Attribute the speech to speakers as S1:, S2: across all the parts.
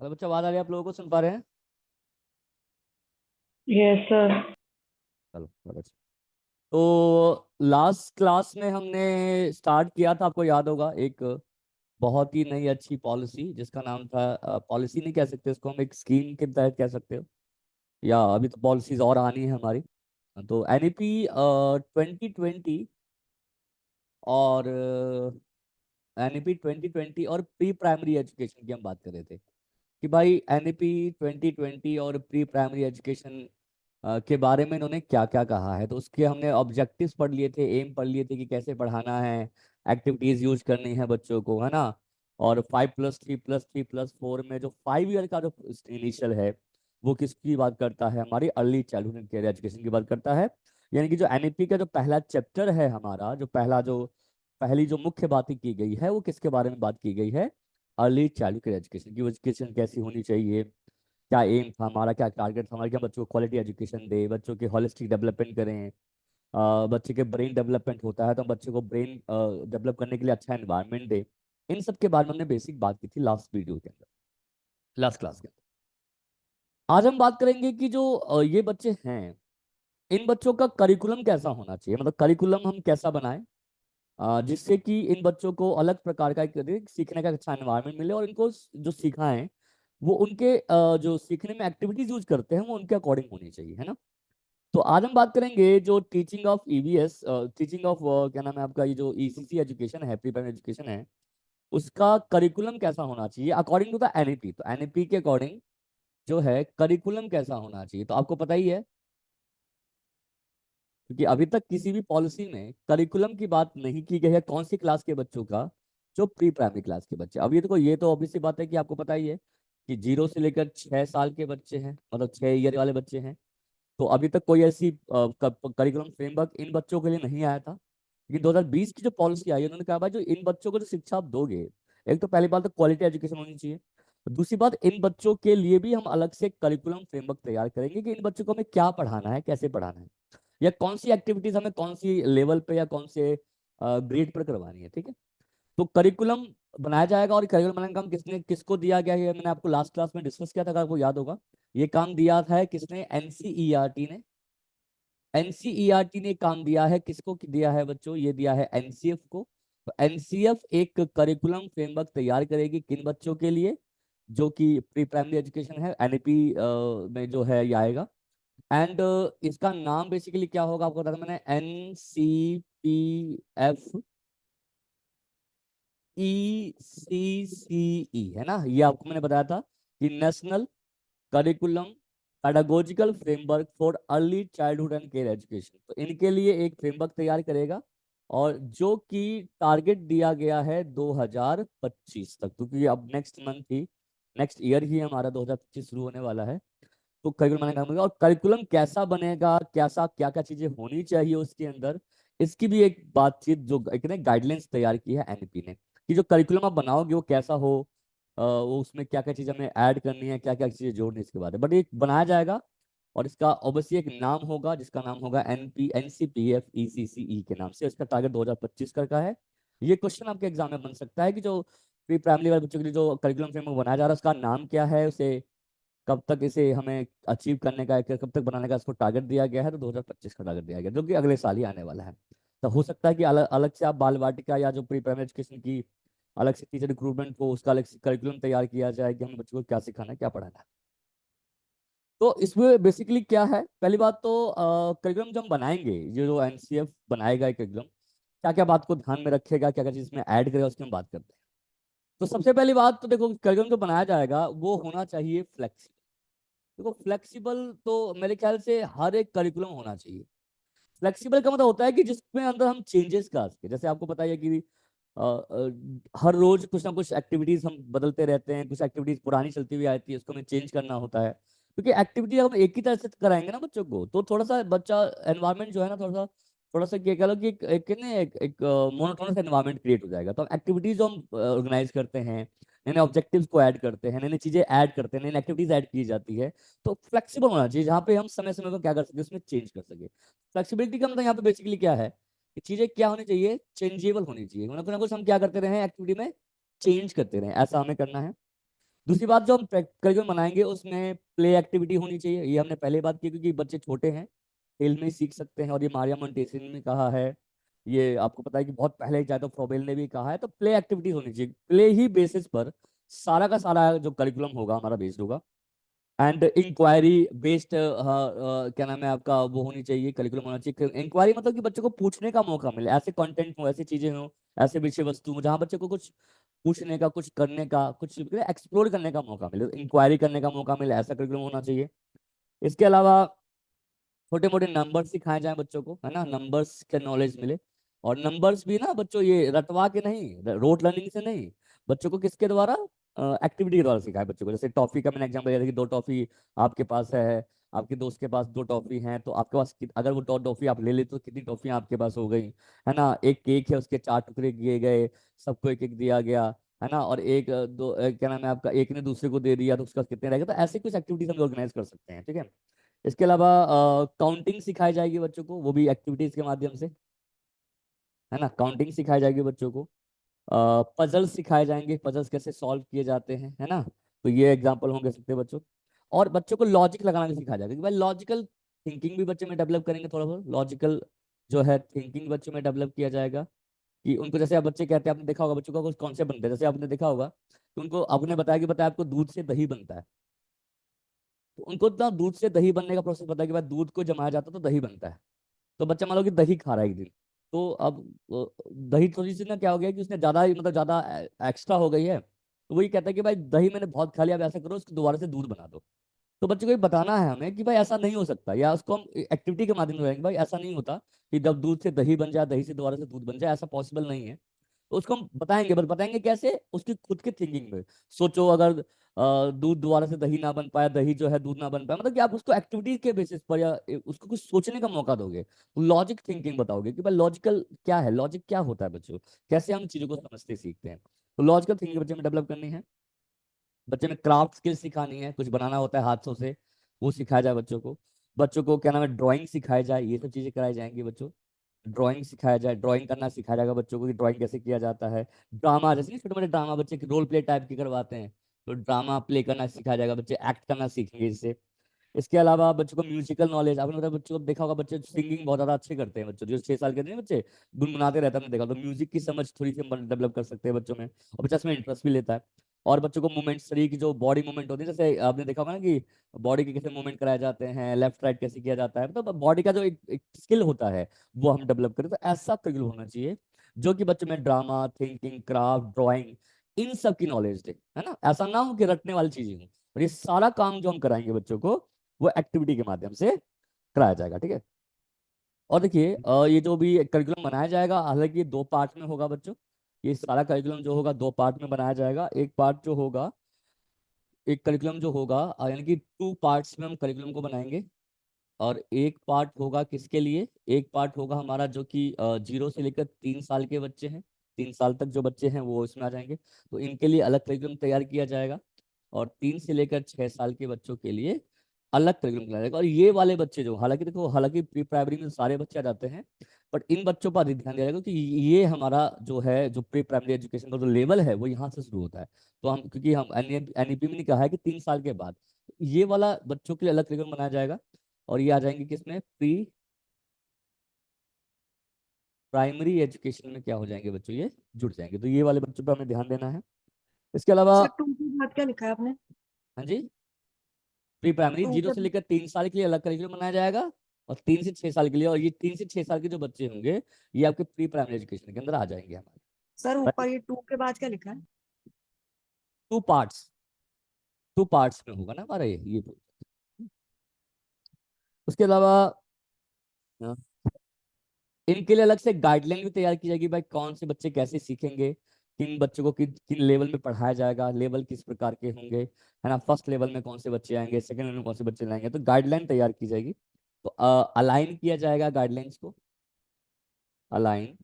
S1: Hello बच्चा, आवाज आ रही है? आप लोगों को सुन पा रहे हैं?
S2: Yes sir.
S1: चलो बहुत अच्छा। तो लास्ट क्लास में हमने स्टार्ट किया था, आपको याद होगा, एक बहुत ही नई अच्छी पॉलिसी जिसका नाम था, पॉलिसी नहीं कह सकते इसको, हम एक स्कीम के तहत कह सकते हो, या अभी तो पॉलिसीज और आनी है हमारी। तो एनईपी 2020 और एनईपी 2020 और प्री प्राइमरी एजुकेशन की हम बात कर रहे थे कि भाई एनईपी 2020 और प्री प्राइमरी एजुकेशन के बारे में इन्होंने क्या क्या कहा है। तो उसके हमने ऑब्जेक्टिव्स पढ़ लिए थे, एम पढ़ लिए थे कि कैसे पढ़ाना है, एक्टिविटीज यूज करनी है बच्चों को, है ना। और 5+3+3+4 में जो 5 ईयर का जो इनिशियल है वो किसकी बात करता है? हमारी early childhood and career education की बात करता है। यानी कि जो एनईपी का जो पहला चैप्टर है हमारा, जो पहली जो मुख्य बातें की गई है वो किसके बारे में बात की गई है? अर्ली चाइल्डहुड कैरियर एजुकेशन की। वो एजुकेशन कैसी होनी चाहिए, क्या एम था हमारा, क्या टारगेट था हमारा, क्या बच्चों को क्वालिटी एजुकेशन दे, बच्चों के होलिस्टिक डेवलपमेंट करें। बच्चे के ब्रेन डेवलपमेंट होता है तो हम बच्चे को ब्रेन डेवलप करने के लिए अच्छा एनवायरनमेंट दे। इन सब के बारे में हमने बेसिक बात की थी लास्ट वीडियो के अंदर, लास्ट क्लास के अंदर। आज हम बात करेंगे कि जो ये बच्चे हैं, इन बच्चों का करिकुलम कैसा होना चाहिए, मतलब करिकुलम हम कैसा बनाएं जिससे कि इन बच्चों को अलग प्रकार का एक सीखने का अच्छा एनवायरनमेंट मिले, और इनको जो सिखाएं वो उनके जो सीखने में एक्टिविटीज यूज करते हैं वो उनके अकॉर्डिंग होनी चाहिए, है ना। तो आज हम बात करेंगे जो teaching of EVS, teaching of क्या नाम है आपका, ये जो ईसीसी एजुकेशन है, प्री प्राइमरी एजुकेशन है, उसका करिकुलम कैसा होना चाहिए अकॉर्डिंग टू द एनईपी। तो एनईपी के अकॉर्डिंग जो है करिकुलम कैसा होना चाहिए, तो आपको पता ही है, क्योंकि अभी तक किसी भी पॉलिसी में करिकुलम की बात नहीं की गई है कौन सी क्लास के बच्चों का? जो प्री प्राइमरी क्लास के बच्चे। अब ये तो ऑब्वियस सी बात है कि आपको पता ही है कि 0 से लेकर 6 साल के बच्चे हैं, मतलब 6 ईयर वाले बच्चे हैं। तो अभी तक कोई ऐसी करिकुलम फ्रेमवर्क इन बच्चों के लिए नहीं आया था। लेकिन 2020 की जो पॉलिसी आई, उन्होंने कहा भाई जो इन बच्चों को जो शिक्षा आप दोगे, एक तो पहली बात तो क्वालिटी एजुकेशन होनी चाहिए। दूसरी बात, इन बच्चों के लिए भी हम अलग से करिकुलम फ्रेमवर्क तैयार करेंगे कि इन बच्चों को हमें क्या पढ़ाना है, कैसे पढ़ाना है, या कौन सी एक्टिविटीज हमें कौन सी लेवल पे या कौन से ग्रेड पर करवानी है, ठीक है। तो करिकुलम बनाया जाएगा, और करिकुलम बनाने का काम किसने किसको दिया गया है? मैंने आपको लास्ट क्लास में डिस्कस किया था, अगर आपको याद होगा। ये काम दिया था किसने? एनसीईआरटी ने। एनसीईआरटी ने काम दिया है, किसको दिया है बच्चों? ये दिया है एनसीएफ को। तो एनसीएफ एक करिकुलम फ्रेमवर्क तैयार करेगी किन बच्चों के लिए? जो कि प्री प्राइमरी एजुकेशन है, एनईपी में जो है ये आएगा। एंड इसका नाम बेसिकली क्या होगा आपको बता, मैंने NCPF ECCE, है ना, ये आपको मैंने बताया था कि national curriculum pedagogical framework for early childhood and care education. तो इनके लिए एक फ्रेमवर्क तैयार करेगा, और जो कि टारगेट दिया गया है 2025 तक, क्योंकि अब नेक्स्ट मंथ ही, नेक्स्ट ईयर ही हमारा 2025 शुरू होने वाला है। तो करिकुलम बनाने का काम होगा, और करिकुलम कैसा बनेगा, कैसा क्या क्या चीजें होनी चाहिए उसके अंदर, इसकी भी एक बातचीत, जो एक ने गाइडलाइंस तैयार की है एनईपी ने, कि जो करिकुलम आप बनाओगे वो कैसा हो, वो उसमें क्या क्या चीजें हमें ऐड करनी है, क्या क्या चीजें जोड़नी है, इसके बाद बट ये बनाया जाएगा। और इसका ऑब्वियसली एक नाम होगा, जिसका नाम होगा NCPF ECCE के नाम से। इसका टारगेट 2025 का है। ये क्वेश्चन आपके एग्जाम में बन सकता है कि जो प्री प्राइमरी वाले बच्चों के लिए जो करिकुलम फ्रेमवर्क बनाया जा रहा है उसका नाम क्या है, उसे कब तक इसे हमें अचीव करने का है, कब तक बनाने का इसको टारगेट दिया गया है? तो 2025 का टारगेट दिया गया है, जो कि अगले साल ही आने वाला है। तो हो सकता है कि अलग अलग से आप बाल वाटिका या जो प्री प्राइमरी एजुकेशन की अलग से टीचर रिक्रूटमेंट को उसका अलग से करिकुलम तैयार किया जाए कि हमें बच्चों को क्या सिखाना है, क्या पढ़ाना है। तो इसमें बेसिकली क्या है, पहली बात तो करिकुलम जब हम बनाएंगे, ये जो एनसीएफ बनाएगा करिकुलम, क्या क्या बात को ध्यान में रखेगा, क्या क्या चीज इसमें ऐड करेगा, उसकी हम बात करते हैं। तो सबसे पहली बात तो देखो, करिकुलम जो बनाया जाएगा वो होना चाहिए फ्लेक्सिबल। देखो फ्लेक्सिबल तो मेरे ख्याल से हर एक करिकुलम होना चाहिए। फ्लेक्सिबल का मतलब होता है कि जिसमें अंदर हम चेंजेस कर सके। जैसे आपको पता ही है कि हर रोज कुछ ना कुछ एक्टिविटीज हम बदलते रहते हैं, कुछ एक्टिविटीज पुरानी चलती हुई आती है, उसको हमें चेंज करना होता है, क्योंकि एक्टिविटी हम एक ही तरह से कराएंगे ना बच्चों को, तो थोड़ा सा बच्चा एनवायरनमेंट जो है ना, थोड़ा सा क्या कह लो कि एक मोनोटोनस एनवायरनमेंट क्रिएट हो जाएगा। तो एक्टिविटीज जो हम ऑर्गेनाइज करते हैं, नए नए ऑब्जेक्टिव्स को ऐड करते हैं, नई नई चीजें ऐड करते हैं, नई नई एक्टिविटीज ऐड की जाती है। तो फ्लेक्सिबल होना चाहिए, जहाँ पे हम समय समय पर क्या कर सके, उसमें चेंज कर सके। फ्लेक्सिबिलिटी का मतलब यहाँ पे बेसिकली क्या है कि चीजें क्या होनी चाहिए, चेंजेबल होनी चाहिए, मतलब कुछ ना कुछ हम क्या करते रहे एक्टिविटी में, चेंज करते रहे, ऐसा हमें करना है। दूसरी बात, जो हम करिकुलम बनाएंगे उसमें प्ले एक्टिविटी होनी चाहिए, ये हमने पहले बात की, क्योंकि बच्चे छोटे हैं, खेल में ही सीख सकते हैं, और ये मारिया मोंटेसरी ने कहा है, ये आपको पता है कि बहुत पहले चाहे तो फ्रोबेल ने भी कहा है, तो प्ले एक्टिविटी होनी चाहिए, प्ले ही बेसिस पर सारा का सारा जो करिकुलम होगा हमारा बेस्ड होगा। एंड इंक्वायरी बेस्ड क्या नाम है आपका, वो होनी चाहिए, करिकुलम होना चाहिए। इंक्वायरी मतलब कि बच्चों को पूछने का मौका मिले, ऐसे कंटेंट हो, ऐसी चीजें हो, ऐसे विषय वस्तु हो जहाँ बच्चे को कुछ पूछने का, कुछ करने का, कुछ एक्सप्लोर करने का मौका मिले, इंक्वायरी करने का मौका मिले, ऐसा करिकुलम होना चाहिए। इसके अलावा छोटे मोटे नंबर्स सिखाए जाए बच्चों को, है ना, नंबर्स के नॉलेज मिले। और नंबर्स भी ना बच्चों ये रटवा के नहीं, रोट लर्निंग से नहीं, बच्चों को किसके द्वारा, एक्टिविटी के द्वारा सिखाए बच्चों को। जैसे टॉफी का मैंने एग्जाम्पल दिया था कि 2 टॉफी आपके पास है, आपके दोस्त के पास 2 टॉफी हैं, तो आपके पास अगर वो 2 टॉफी आप ले ले तो कितनी टॉफियां आपके पास हो गई, है ना। एक केक है, उसके 4 टुकड़े किए गए, सबको एक एक दिया गया, है ना, और एक दो क्या नाम है आपका, एक ने दूसरे को दे दिया तो उसका कितने रहेगा, तो ऐसे कुछ एक्टिविटीज हम ऑर्गेनाइज कर सकते हैं, ठीक है। इसके अलावा काउंटिंग सिखाई जाएगी बच्चों को, वो भी एक्टिविटीज के माध्यम से, है ना, काउंटिंग सिखाई जाएगी बच्चों को। पजल्स सिखाए जाएंगे, पजल्स कैसे सॉल्व किए जाते हैं, है ना, तो ये एग्जांपल होंगे सकते हैं बच्चों। और बच्चों को लॉजिक लगाना भी सिखाया जाएगा, कि भाई लॉजिकल थिंकिंग भी बच्चे में डेवलप करेंगे, थोड़ा बहुत लॉजिकल जो है थिंकिंग बच्चों में डेवलप किया जाएगा। कि उनको, जैसे आप बच्चे कहते हैं, आपने देखा होगा बच्चों का कुछ कॉन्सेप्ट बनता है, जैसे आपने देखा होगा कि उनको आपने बताया कि बताया आपको दूध से दही बनता है, तो उनको ना दूध से दही बनने का प्रोसेस पता है कि भाई दूध को जमाया जाता है तो दही बनता है। तो बच्चा मान लो कि दही खा रहा है एक दिन, तो अब दही थोड़ी सी ना क्या हो गया कि उसने ज्यादा मतलब ज्यादा एक्स्ट्रा हो गई है, तो वही कहता है कि भाई दही मैंने बहुत खा लिया, अब ऐसा करो उसको दोबारा से दूध बना दो। तो बच्चे को ये बताना है हमें कि भाई ऐसा नहीं हो सकता, या उसको हम एक्टिविटी के माध्यम से बताएंगे भाई ऐसा नहीं होता कि जब दूध से दही बन जाए, दही से दोबारा से दूध बन जाए, ऐसा पॉसिबल नहीं है। तो उसको हम बताएंगे, बस बताएंगे कैसे, उसकी खुद की थिंकिंग में। सोचो अगर दूध दोबारा से दही ना बन पाया, दही जो है दूध ना बन पाया, मतलब कि आप उसको एक्टिविटीज के बेसिस पर या उसको कुछ सोचने का मौका दोगे, लॉजिक थिंकिंग बताओगे कि भाई लॉजिकल क्या है, लॉजिक क्या होता है बच्चों, कैसे हम चीजों को समझते सीखते हैं। तो लॉजिकल थिंकिंग बच्चे में डेवलप करनी है। बच्चे में क्राफ्ट स्किल सिखानी है, कुछ बनाना होता है हाथों से, वो सिखाया जाए बच्चों को। बच्चों को क्या नाम है, ड्राइंग सिखाई जाए, ये सब चीजें कराई जाएंगी बच्चों। ड्राइंग सिखाया जाए, ड्राइंग करना सिखाया जाएगा बच्चों को कि ड्राइंग कैसे किया जाता है। ड्रामा, जैसे छोटे मोटे ड्रामा बच्चे रोल प्ले टाइप के करवाते हैं, तो ड्रामा प्ले करना सिखाया जाएगा, बच्चे एक्ट करना सीखेंगे इससे। इसके अलावा बच्चों को म्यूजिकल नॉलेज, आपने मतलब बच्चों को देखा होगा, बच्चे सिंगिंग बहुत ज्यादा अच्छे करते हैं, बच्चों जो 6 साल के नहीं बच्चे गुनगुनाते रहते हैं, हमने देखा, तो म्यूजिक की समझ थोड़ी सी हम डेवलप कर सकते हैं बच्चों में, और बच्चा इसमें इंटरेस्ट भी लेता है। और बच्चों को मूवमेंट, शरीर की जो बॉडी मूवमेंट होती है, जैसे आपने देखा होगा ना कि बॉडी के कैसे मूवमेंट कराए जाते हैं, लेफ्ट राइट कैसे किया जाता है, तो बॉडी का जो एक स्किल होता है वो हम डेवलप करें, तो ऐसा करिकुलम होना चाहिए जो कि बच्चों में ड्रामा, थिंकिंग, क्राफ्ट, ड्राइंग, इन सब की नॉलेज दे, है ना। ऐसा ना हो कि रटने वाली चीजें हो, और ये सारा काम जो हम कराएंगे बच्चों को वो एक्टिविटी के माध्यम से कराया जाएगा, ठीक है। और देखिए ये जो भी करिकुलम बनाया जाएगा, हालांकि ये 2 पार्ट में होगा बच्चों। ये सारा करिकुलम जो होगा 2 पार्ट में बनाया जाएगा। एक पार्ट जो होगा, एक करिकुलम जो होगा यानी कि 2 पार्ट्स में हम करिकुलम को बनाएंगे। और एक पार्ट होगा किसके लिए, एक पार्ट होगा हमारा जो कि 0 से लेकर 3 साल के बच्चे हैं, 3 साल तक जो बच्चे हैं वो इसमें आ जाएंगे, तो इनके लिए अलग करिकुलम तैयार किया जाएगा। और 3 से लेकर 6 साल के बच्चों के लिए अलग करिकुलम बनाया जाएगा। और ये वाले बच्चे जो, हालांकि देखो, हालांकि प्री प्राइमरी में सारे बच्चे आ जाते हैं, बट इन बच्चों पर अधिक ध्यान दिया जाएगा, क्योंकि ये हमारा जो है, जो प्री प्राइमरी एजुकेशन का जो लेवल है वो यहाँ से शुरू होता है। तो हम, क्योंकि हम एनईपी में नहीं कहा है कि 3 साल के बाद, ये वाला बच्चों के लिए अलग करिकुलम बनाया जाएगा। और ये आ जाएंगे किसमें, प्री प्राइमरी एजुकेशन में क्या हो जाएंगे बच्चों, ये जुड़ जाएंगे, तो ये वाले बच्चों पर हमें ध्यान देना है। इसके अलावा,
S2: सर 2 के बाद क्या लिखा है आपने?
S1: हाँ जी, प्री प्राइमरी
S2: 2
S1: जीरो
S2: के
S1: से लेकर 3 साल के लिए अलग करिकुलम बनाया जाएगा, और 3 से 6 साल के लिए, और ये 3 से 6 साल के जो बच्चे होंगे ये आपके प्री प्राइमरी एजुकेशन के अंदर आ जाएंगे
S2: सर
S1: हमारे।
S2: ऊपर ये 2 के बाद क्या लिखा है?
S1: 2 पार्ट्स, 2 पार्ट्स में होगा ना हमारा ये। उसके अलावा अ, इनके लिए अलग से गाइडलाइन भी तैयार की जाएगी, भाई कौन से बच्चे कैसे सीखेंगे, किन बच्चों को किन किन लेवल में पढ़ाया जाएगा, लेवल किस प्रकार के होंगे, है ना, फर्स्ट लेवल में कौन से बच्चे आएंगे, सेकंड लेवल में कौन से बच्चे आएंगे, तो गाइडलाइन तैयार की जाएगी। तो अलाइन किया जाएगा गाइडलाइंस को, अलाइन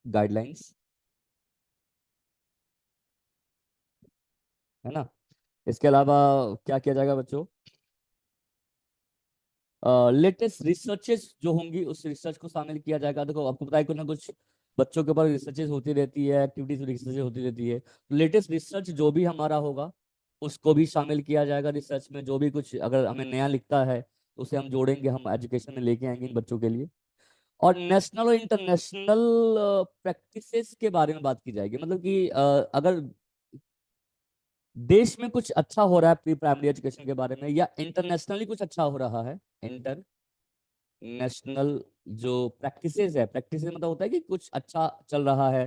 S1: गाइडलाइंस, है ना। इसके अलावा क्या किया जाएगा बच्चों, लेटेस्ट रिसर्चेस जो होंगी उस रिसर्च को शामिल किया जाएगा। देखो आपको पता है कुछ ना कुछ बच्चों के ऊपर रिसर्चेस होती रहती है, एक्टिविटीज रिसर्चेस होती रहती है, लेटेस्ट रिसर्च जो भी हमारा होगा उसको भी शामिल किया जाएगा रिसर्च में। जो भी कुछ अगर हमें नया लिखता है तो उसे हम जोड़ेंगे, हम एजुकेशन में लेके आएंगे इन बच्चों के लिए। और नेशनल और इंटरनेशनल प्रैक्टिसेस के बारे में बात की जाएगी। मतलब कि अगर देश में कुछ अच्छा हो रहा है प्री प्राइमरी एजुकेशन के बारे में, या इंटरनेशनली कुछ अच्छा हो रहा है, इंटरनेशनल जो प्रैक्टिसेस है, प्रैक्टिसेस मतलब होता है कि कुछ अच्छा चल रहा है,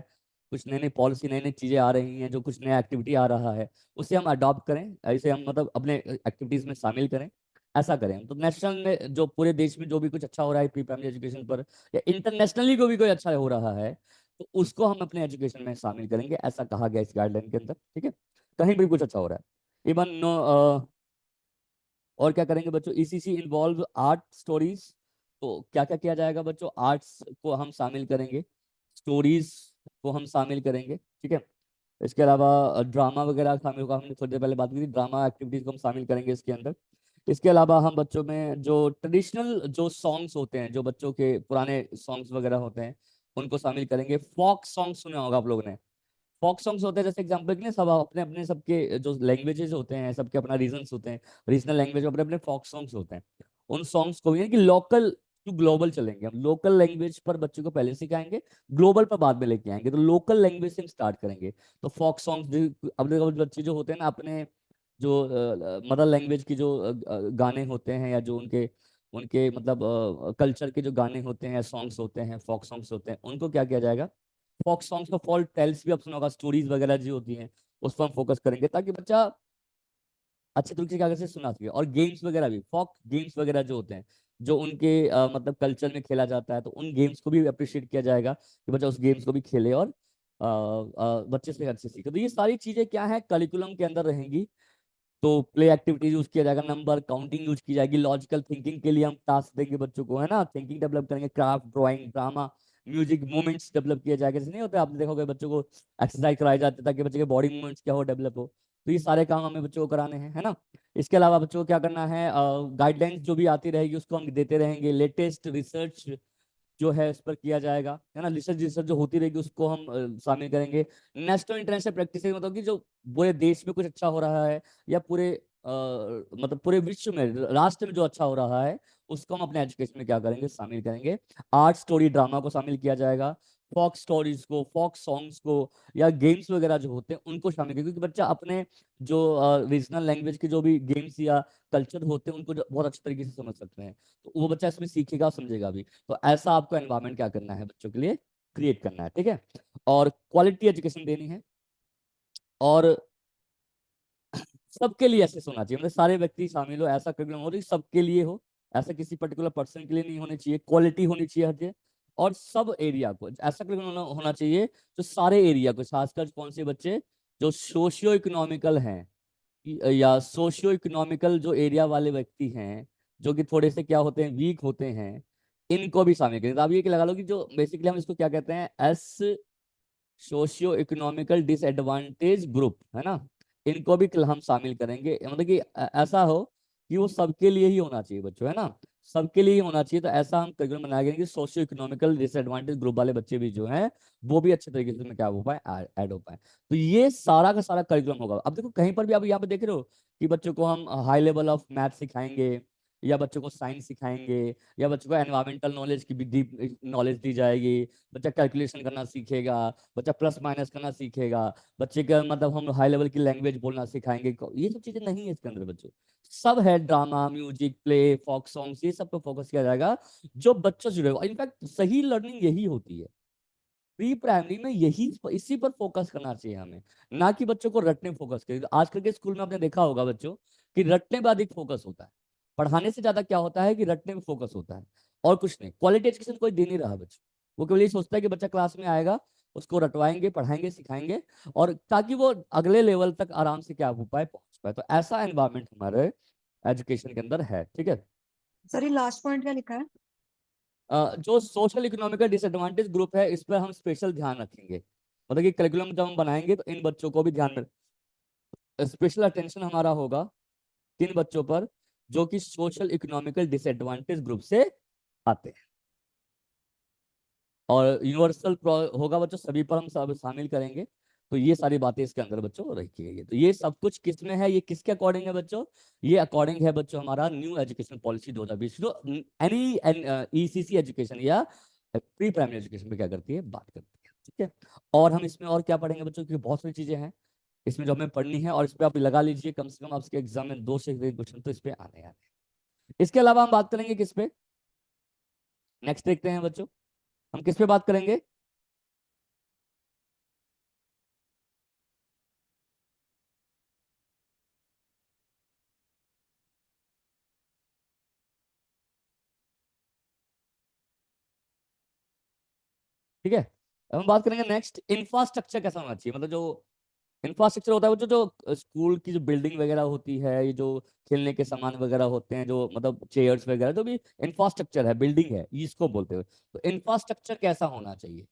S1: कुछ नई नई पॉलिसी, नई नई चीजें आ रही हैं, जो कुछ नया एक्टिविटी आ रहा है, उसे हम अडॉप्ट करें, इसे हम मतलब अपने एक्टिविटीज में शामिल करें, ऐसा करें। तो नेशनल में जो पूरे देश में जो भी कुछ अच्छा हो रहा है प्री प्राइमरी एजुकेशन पर, या इंटरनेशनली को भी कोई अच्छा हो रहा है, तो उसको हम अपने एजुकेशन में शामिल करेंगे, ऐसा कहा गया इस गाइडलाइन के अंदर। ठीक है, कहीं भी कुछ अच्छा हो रहा है, इवन और क्या करेंगे बच्चों, ईसीसी इन्वॉल्व आर्ट स्टोरीज। तो क्या क्या किया जाएगा बच्चों, आर्ट्स को हम शामिल करेंगे, स्टोरीज को हम शामिल करेंगे। ठीक है, इसके अलावा ड्रामा वगैरह शामिल होगा, हमने थोड़ी देर पहले बात की थी, ड्रामा एक्टिविटीज को हम शामिल करेंगे इसके अंदर। इसके अलावा हम बच्चों में जो ट्रेडिशनल जो सॉन्ग्स होते हैं, जो बच्चों के पुराने सॉन्ग्स वगैरह होते हैं, उनको शामिल करेंगे। फोक सॉन्ग सुना होगा आप लोगों ने, फोक सॉन्ग्स होते हैं जैसे एग्जांपल के लिए, सब अपने अपने सबके जो लैंग्वेजेस होते हैं, सबके अपना रीजन्स होते हैं, रीजनल लैंग्वेज अपने अपने फोक सॉन्ग्स होते हैं। उन सॉन्ग्स को भी कि लोकल टू ग्लोबल चलेंगे, हम लोकल लैंग्वेज पर बच्चों को पहले सिखाएंगे, ग्लोबल पर बाद में लेके आएंगे। तो लोकल लैंग्वेज से हम स्टार्ट करेंगे। तो फोक सॉन्ग्स, अपने बच्चे जो होते हैं ना, अपने जो मदर लैंग्वेज की जो गाने होते हैं, या जो उनके उनके मतलब कल्चर के जो गाने होते हैं, सॉन्ग्स होते हैं, फोक सॉन्ग्स होते हैं, उनको क्या किया जाएगा, फोक सॉन्ग्स का फॉल टेल्स भी आप सुना होगा, स्टोरीज वगैरह जो होती हैं, उस पर हम फोकस करेंगे, ताकि बच्चा अच्छे तरीके से कागज से सुना सके। और गेम्स वगैरह भी, फोक गेम्स वगैरह जो होते हैं, जो उनके मतलब कल्चर में खेला जाता है, तो उन गेम्स को भी अप्रिशिएट किया जाएगा कि बच्चा उस गेम्स को भी खेले, और बच्चे से अच्छे सीखे। तो ये सारी चीजें क्या है, करिकुलम के अंदर रहेंगी। तो प्ले एक्टिविटीज यूज किया जाएगा, नंबर काउंटिंग यूज की जाएगी, लॉजिकल थिंकिंग के लिए हम टास्क देंगे बच्चों को, है ना, थिंकिंग डेवलप करेंगे, craft, drawing, drama, music, movements develop किया जाएगा। जैसे नहीं होता, आपने देखोगे बच्चों को एक्सरसाइज कराई जाती है ताकि बच्चे के बॉडी मूवमेंट्स क्या हो, डेवलप हो। तो ये सारे काम हमें बच्चों को कराने हैं, है ना। इसके अलावा बच्चों को क्या करना है, गाइडलाइंस जो भी आती रहेगी उसको हम देते रहेंगे, लेटेस्ट रिसर्च जो है इस पर किया जाएगा, है ना, रिसर्च रिसर्च जो होती रहेगी उसको हम शामिल करेंगे। नेशनल इंटरनेशनल प्रैक्टिस मतलब कि जो पूरे देश में कुछ अच्छा हो रहा है, या पूरे मतलब पूरे विश्व में, राष्ट्र में जो अच्छा हो रहा है, उसको हम अपने एजुकेशन में क्या करेंगे, शामिल करेंगे। आर्ट, स्टोरी, ड्रामा को शामिल किया जाएगा, फोक स्टोरीज को, फोक सॉन्ग्स को, या गेम्स वगैरह जो होते हैं उनको शामिल करेंगे, क्योंकि बच्चा अपने जो रीजनल लैंग्वेज के जो भी गेम्स या कल्चर होते हैं उनको बहुत अच्छे तरीके से समझ सकते हैं। तो वो बच्चा इसमें सीखेगा, समझेगा भी। तो ऐसा आपको एनवायरनमेंट क्या करना है बच्चों के लिए, क्रिएट करना है। ठीक है, और क्वालिटी एजुकेशन देनी है, और सबके लिए ऐसे होना चाहिए, मतलब सारे व्यक्ति शामिल हो, ऐसा करिकुलम हो जो सबके लिए हो, ऐसा किसी पर्टिकुलर पर्सन के लिए नहीं होनी चाहिए, क्वालिटी होनी चाहिए हर जगह। और सब एरिया को ऐसा करिकुलम होना चाहिए जो सारे एरिया को, खासकर कौन से बच्चे जो सोशियो इकोनॉमिकल हैं, या सोशियो इकोनॉमिकल जो एरिया वाले व्यक्ति हैं, जो कि थोड़े से क्या होते हैं, वीक होते हैं, इनको भी शामिल करें। तो आप ये लगा लो कि जो बेसिकली हम इसको क्या कहते हैं, S socio economical disadvantage group, है ना, इनको भी हम शामिल करेंगे। मतलब कि ऐसा हो कि वो सबके लिए ही होना चाहिए बच्चों, है ना, सबके लिए ही होना चाहिए। तो ऐसा हम करिकुलम बनाएंगे कि सोशियो इकोनॉमिकल डिसएडवांटेज ग्रुप वाले बच्चे भी जो हैं, वो भी अच्छे तरीके से क्या हो पाए, ऐड हो पाए। तो ये सारा का सारा करिकुलम होगा। अब देखो कहीं पर भी आप यहाँ पे देख रहे हो कि बच्चों को हम हाई लेवल ऑफ मैथ सिखाएंगे, या बच्चों को साइंस सिखाएंगे, या बच्चों को एनवायरमेंटल नॉलेज की भी डीप नॉलेज दी जाएगी, बच्चा कैलकुलेशन करना सीखेगा, बच्चा प्लस माइनस करना सीखेगा, बच्चे का मतलब हम हाई लेवल की लैंग्वेज बोलना सिखाएंगे। ये सब चीजें नहीं है इसके अंदर बच्चों, सब है, drama, music, play, folk songs, ये सब पे फोकस किया जाएगा, जो बच्चों से जुड़ेगा। इनफैक्ट सही लर्निंग यही होती है, प्री प्राइमरी में यही, इसी पर फोकस करना चाहिए हमें, ना कि बच्चों को रटने फोकस करें। आजकल के स्कूल में आपने देखा होगा बच्चों कि रटने पर अधिक फोकस होता है, पढ़ाने से ज्यादा क्या होता है कि रटने में फोकस होता है, और कुछ नहीं। क्वालिटी एजुकेशन कोई दे नहीं रहा बच्चों, वो केवल ये सोचता है कि बच्चा क्लास में आएगा, उसको रटवाएंगे, पढ़ाएंगे, सिखाएंगे, और ताकि वो अगले लेवल तक आराम से क्या हो पाए, पहुंच पाए। तो ऐसा एनवायरमेंट हमारे एजुकेशन के अंदर है। ठीक है,
S2: सर ये लास्ट पॉइंट क्या लिखा है?
S1: जो सोशल इकोनॉमिकल डिसएडवांटेज ग्रुप है, इस पर हम स्पेशल ध्यान रखेंगे। मतलब कि करिकुलम जब हम बनाएंगे तो इन बच्चों को भी ध्यान में, स्पेशल अटेंशन हमारा होगा किन बच्चों पर, जो कि सोशल इकोनॉमिकल डिसएडवांटेज ग्रुप से आते हैं। और यूनिवर्सल होगा बच्चों, सभी पर हम सब शामिल करेंगे। तो ये सारी बातें इसके अंदर बच्चों रखी गई है। तो ये सब कुछ किस में है, ये किसके अकॉर्डिंग है बच्चों, ये अकॉर्डिंग है बच्चों हमारा न्यू एजुकेशन पॉलिसी 2020 जो एनी ईसीसी एजुकेशन या प्री प्राइमरी एजुकेशन में क्या करती है, बात करती है। ठीक है, और हम इसमें और क्या पढ़ेंगे बच्चों, क्योंकि बहुत सारी चीजें हैं इसमें जो हमें पढ़नी है, और इस पे आप लगा लीजिए कम से कम आपके एग्जाम में 2 से 3 क्वेश्चन तो इस पे आने हैं। इसके अलावा हम बात करेंगे किस पे, नेक्स्ट देखते हैं बच्चों, हम किस पे बात करेंगे। ठीक है, अब हम बात करेंगे नेक्स्ट, इंफ्रास्ट्रक्चर कैसा होना चाहिए, मतलब जो इंफ्रास्ट्रक्चर होता है वो जो स्कूल की जो बिल्डिंग वगैरह होती है, ये जो खेलने के सामान वगैरह होते हैं, जो मतलब चेयर्स वगैरह, जो भी इंफ्रास्ट्रक्चर है, बिल्डिंग है, इसको बोलते हैं। तो इंफ्रास्ट्रक्चर कैसा होना चाहिए,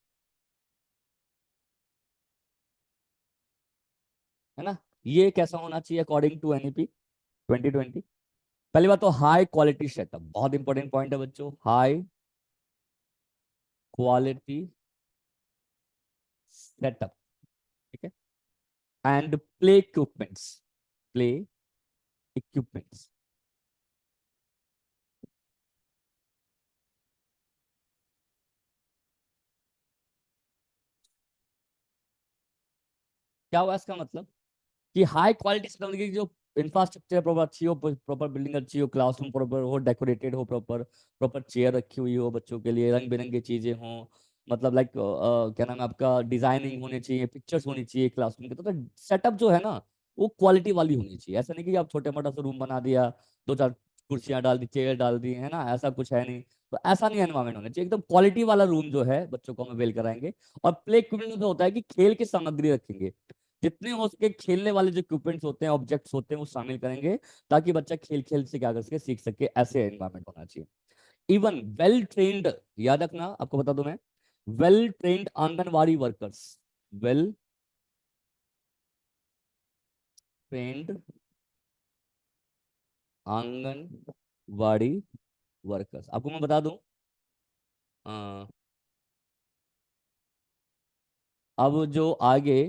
S1: है ना, ये कैसा होना चाहिए अकॉर्डिंग टू एनईपी 2020। पहली बात तो हाई क्वालिटी सेटअप, बहुत इंपॉर्टेंट पॉइंट है बच्चों, हाई क्वालिटी सेटअप। ठीक है, and play equipments, play equipments. क्या हुआ इसका मतलब, कि हाई क्वालिटी से मतलब कि जो इंफ्रास्ट्रक्चर प्रॉपर अच्छी हो, प्रॉपर बिल्डिंग अच्छी हो, क्लासरूम प्रॉपर हो, डेकोरेटेड हो, प्रॉपर प्रॉपर चेयर रखी हुई हो बच्चों के लिए, रंग बिरंगी चीजें हों, मतलब लाइक क्या नाम है आपका, डिजाइनिंग होनी चाहिए, पिक्चर्स होनी चाहिए क्लासरूम के, तो सेटअप जो है ना वो क्वालिटी वाली होनी चाहिए। ऐसा नहीं कि आप छोटे मोटा सा रूम बना दिया, 2-4 कुर्सियां डाल दी, चेयर डाल दी, है ना, ऐसा कुछ है नहीं। तो ऐसा नहीं एनवायरमेंट होना चाहिए, एकदम क्वालिटी वाला रूम जो है बच्चों को हम अवेल कराएंगे। और प्ले इक्विपमेंट में तो होता है कि खेल की सामग्री रखेंगे, जितने हो सके खेलने वाले जो इक्विपमेंट्स होते हैं, ऑब्जेक्ट्स होते हैं, वो शामिल करेंगे, ताकि बच्चा खेल खेल से क्या कर सके, सीख सके, ऐसे एनवायरमेंट होना चाहिए। इवन वेल ट्रेन्ड, याद रखना आपको बता दूं मैं, well trained anganwadi workers, well trained anganwadi workers, आपको मैं बता दूं, अ, अब जो आगे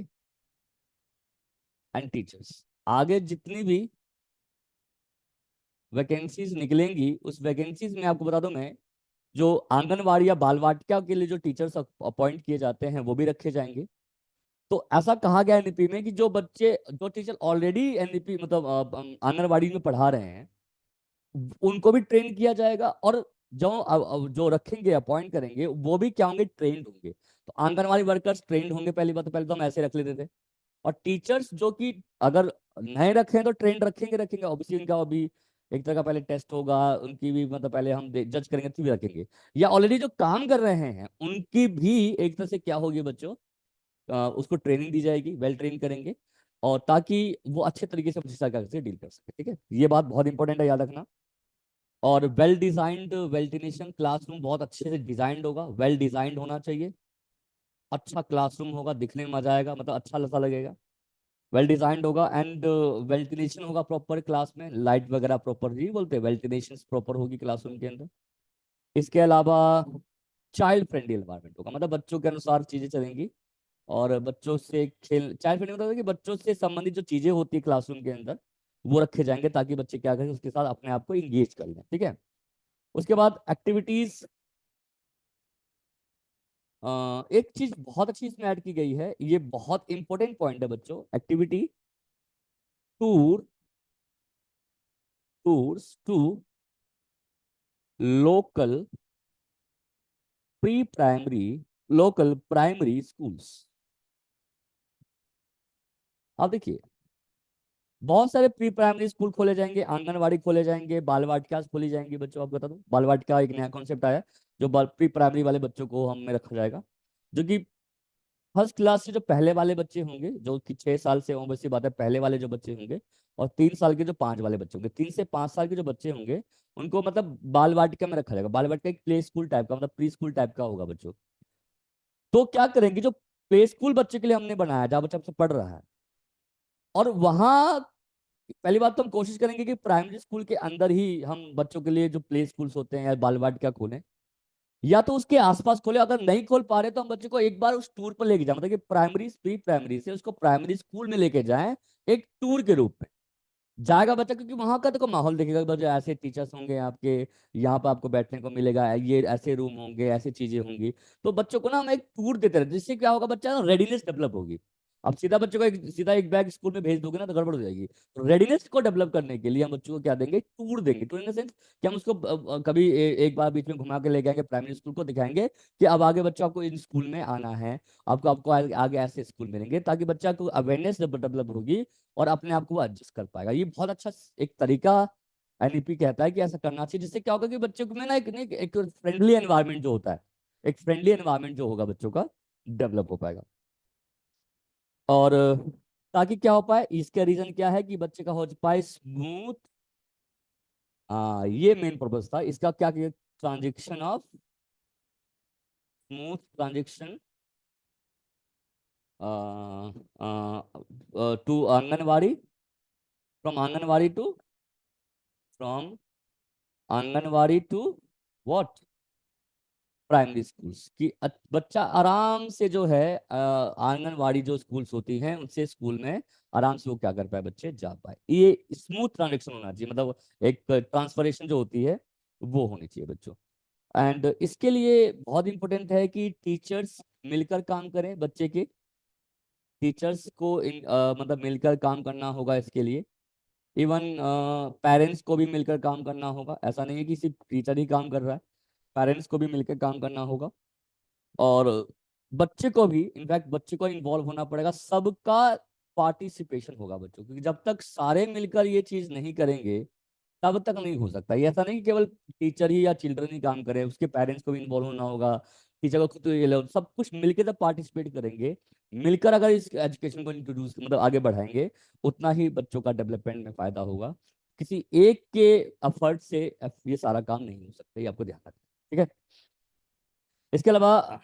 S1: एंड टीचर्स, आगे जितनी भी वैकेंसीज निकलेंगी, उस वैकेंसीज में आपको बता दूं मैं, जो आंगनवाड़ी या बाल वाटिका के लिए जो टीचर्स अपॉइंट किए जाते हैं वो भी रखे जाएंगे। तो ऐसा कहा गया एनईपी में कि जो बच्चे, जो टीचर ऑलरेडी एनईपी मतलब आंगनवाड़ी में पढ़ा रहे हैं, उनको भी ट्रेन किया जाएगा, और जो रखेंगे, अपॉइंट करेंगे, वो भी क्या होंगे, ट्रेंड होंगे। तो आंगनवाड़ी वर्कर्स ट्रेंड होंगे, पहली बात तो, पहले तो हम ऐसे रख लेते थे। और टीचर्स जो कि अगर नए रखे हैं तो ट्रेंड रखेंगे रखेंगे, ऑब्वियसली उनका अभी एक तरह का पहले टेस्ट होगा, उनकी भी मतलब पहले हम जज करेंगे तो भी रखेंगे। या ऑलरेडी जो काम कर रहे हैं उनकी भी एक तरह से क्या होगी बच्चों, उसको ट्रेनिंग दी जाएगी, वेल ट्रेन करेंगे, और ताकि वो अच्छे तरीके से शिक्षा से डील कर सके। ठीक है, ये बात बहुत इंपॉर्टेंट है, याद रखना। और वेल डिजाइंड वेंटिलेशन, क्लासरूम बहुत अच्छे से डिजाइंड होगा, वेल डिजाइंड होना चाहिए, अच्छा क्लासरूम होगा, दिखने में मजा आएगा, मतलब अच्छा सा लगेगा, वेल डिजाइंड होगा, एंड वेंटिलेशन होगा प्रॉपर क्लास में, लाइट वगैरह प्रॉपर, जी बोलते हैं वेंटिलेशन प्रॉपर होगी क्लासरूम के अंदर। इसके अलावा चाइल्ड फ्रेंडली एनवायरनमेंट होगा, मतलब बच्चों के अनुसार चीजें चलेंगी, और बच्चों से खेल, चाइल्ड फ्रेंडली मतलब कि बच्चों से संबंधित जो चीजें होती है क्लासरूम के अंदर वो रखे जाएंगे, ताकि बच्चे क्या करें, उसके साथ अपने आप को इंगेज कर लें। ठीक है, उसके बाद एक्टिविटीज, एक चीज बहुत अच्छी इसमें ऐड की गई है, ये बहुत इंपॉर्टेंट पॉइंट है बच्चों, activity tour, tours to local pre primary, local primary schools. आप देखिए, बहुत सारे प्री प्राइमरी स्कूल खोले जाएंगे, आंगनवाड़ी खोले जाएंगे, बाल वाटिका खोली जाएंगी बच्चों। आप बता दूं, बाल वाटिका एक नया कॉन्सेप्ट आया है, जो बाल प्री प्राइमरी वाले बच्चों को हम में रखा जाएगा, जो कि फर्स्ट क्लास से जो पहले वाले बच्चे होंगे, जो कि 6 साल से, वैसी बात है, पहले वाले जो बच्चे होंगे, और 3 साल के जो 5 वाले बच्चे होंगे, 3 से 5 साल के जो बच्चे होंगे, उनको मतलब बाल वाटिका में रखा जाएगा। बाल वाटिका एक प्ले स्कूल टाइप का, मतलब प्री स्कूल टाइप का होगा बच्चों। तो क्या करेंगे, जो प्ले स्कूल बच्चे के लिए हमने बनाया, जहाँ बच्चा पढ़ रहा है, और वहां पहली बात तो हम कोशिश करेंगे कि प्राइमरी स्कूल के अंदर ही हम बच्चों के लिए जो प्ले स्कूल्स होते हैं या बाल वाटिका खोलें। या तो उसके आसपास खोले, अगर नहीं खोल पा रहे तो हम बच्चे को एक बार उस टूर पर लेके जाए, मतलब कि प्राइमरी प्री प्राइमरी से उसको प्राइमरी स्कूल में लेके जाएं एक टूर के रूप में। जाएगा बच्चा, क्योंकि वहां का देखो माहौल देखेगा, बच्चा ऐसे टीचर्स होंगे आपके, यहाँ पर आपको बैठने को मिलेगा, ये ऐसे रूम होंगे, ऐसी चीजें होंगी। तो बच्चों को ना हम एक टूर देते रहे, जिससे क्या होगा, बच्चा रेडीनेस डेवलप होगी। अब सीधा बच्चों को सीधा एक बैग स्कूल में भेज दोगे ना तो गड़बड़ हो जाएगी। तो रेडीनेस को डेवलप करने के लिए हम बच्चों को क्या देंगे, टूर देंगे। टूर इन द सेंस कि हम उसको कभी एक बार बीच में घुमा के ले जाएंगे प्राइमरी स्कूल को, दिखाएंगे कि अब आगे बच्चों आपको इन स्कूल में आना है, आपको आपको आगे ऐसे स्कूल मिलेंगे, ताकि बच्चा को अवेयरनेस डेवलप होगी और अपने आप को वो एडजस्ट कर पाएगा। ये बहुत अच्छा एक तरीका एनईपी कहता है कि ऐसा करना चाहिए, जिससे क्या होगा कि बच्चों में ना एक फ्रेंडली एनवायरनमेंट जो होता है, एक फ्रेंडली एनवायरनमेंट जो होगा बच्चों का डेवलप हो पाएगा। और ताकि क्या हो पाए, इसका रीजन क्या है कि बच्चे का हो पाए स्मूथ। ये मेन पर्पस था इसका, क्या किया, transaction of smooth transaction to anganwadi, from anganwadi to from anganwadi to what, primary schools की। बच्चा आराम से जो है आंगनवाड़ी जो स्कूल्स होती हैं उनसे स्कूल में आराम से वो क्या कर पाए, बच्चे जा पाए। ये स्मूथ ट्रांजेक्शन होना चाहिए, मतलब एक ट्रांसफरेशन जो होती है वो होनी चाहिए बच्चों। एंड इसके लिए बहुत इंपॉर्टेंट है कि टीचर्स मिलकर काम करें, बच्चे के टीचर्स को मतलब मिलकर काम करना होगा इसके लिए। इवन पेरेंट्स को भी मिलकर काम करना होगा, ऐसा नहीं है कि सिर्फ टीचर ही काम कर रहा है, पेरेंट्स को भी मिलकर काम करना होगा। और बच्चे को भी, इनफैक्ट बच्चे को इन्वॉल्व होना पड़ेगा, सबका पार्टिसिपेशन होगा बच्चों, क्योंकि जब तक सारे मिलकर ये चीज नहीं करेंगे तब तक नहीं हो सकता। ये ऐसा नहीं कि केवल टीचर ही या चिल्ड्रन ही काम करे, उसके पेरेंट्स को भी इन्वॉल्व होना होगा, टीचर को खुद तो ये सब कुछ मिलकर जब पार्टिसिपेट करेंगे, मिलकर अगर इस एजुकेशन को इंट्रोड्यूस मतलब आगे बढ़ाएंगे, उतना ही बच्चों का डेवलपमेंट में फायदा होगा। किसी एक के एफर्ट से ये सारा काम नहीं हो सकता, ये आपको ध्यान रखना है, ठीक है। इसके अलावा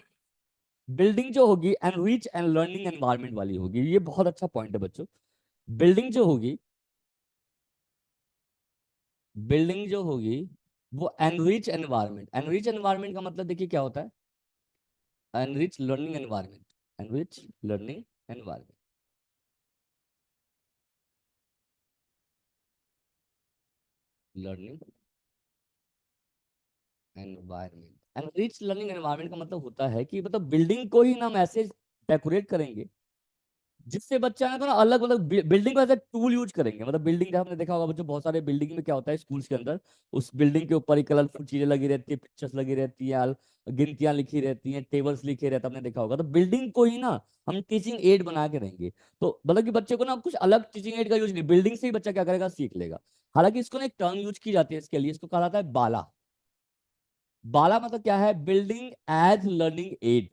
S1: बिल्डिंग जो होगी एनरिच एंड लर्निंग एनवायरनमेंट वाली होगी, ये बहुत अच्छा पॉइंट है बच्चों। बिल्डिंग जो होगी, बिल्डिंग जो होगी वो एनरिच एनवायरनमेंट, एनरिच एनवायरनमेंट का मतलब देखिए क्या होता है, enrich learning environment, enrich learning environment, learning environment. Enrich learning environment का मतलब होता है कि मतलब बिल्डिंग को ही ना हम ऐसे डेकोरेट करेंगे जिससे बच्चा है ना अलग अलग बिल्डिंग को ऐसे टूल यूज करेंगे। मतलब बिल्डिंग का हमने देखा होगा बच्चों, बहुत सारे बिल्डिंग में क्या होता है स्कूल्स के अंदर, उस बिल्डिंग के ऊपर ही कलरफुल चीजें लगी रहती है, पिक्चर्स लगी रहती है, गिनतियां लिखी रहती हैं, टेबल्स लिखे रहते हैं, आपने देखा होगा। तो बिल्डिंग को ही ना हम टीचिंग एड बना के रहेंगे, तो मतलब कि बच्चे को ना कुछ अलग टीचिंग एड का यूज नहीं, बिल्डिंग से ही बच्चा क्या करेगा, सीख लेगा। हालांकि इसको ना एक टर्म यूज की जाती है इसके लिए, इसको कहा जाता है बाला। बाला मतलब क्या है, बिल्डिंग एज लर्निंग एड,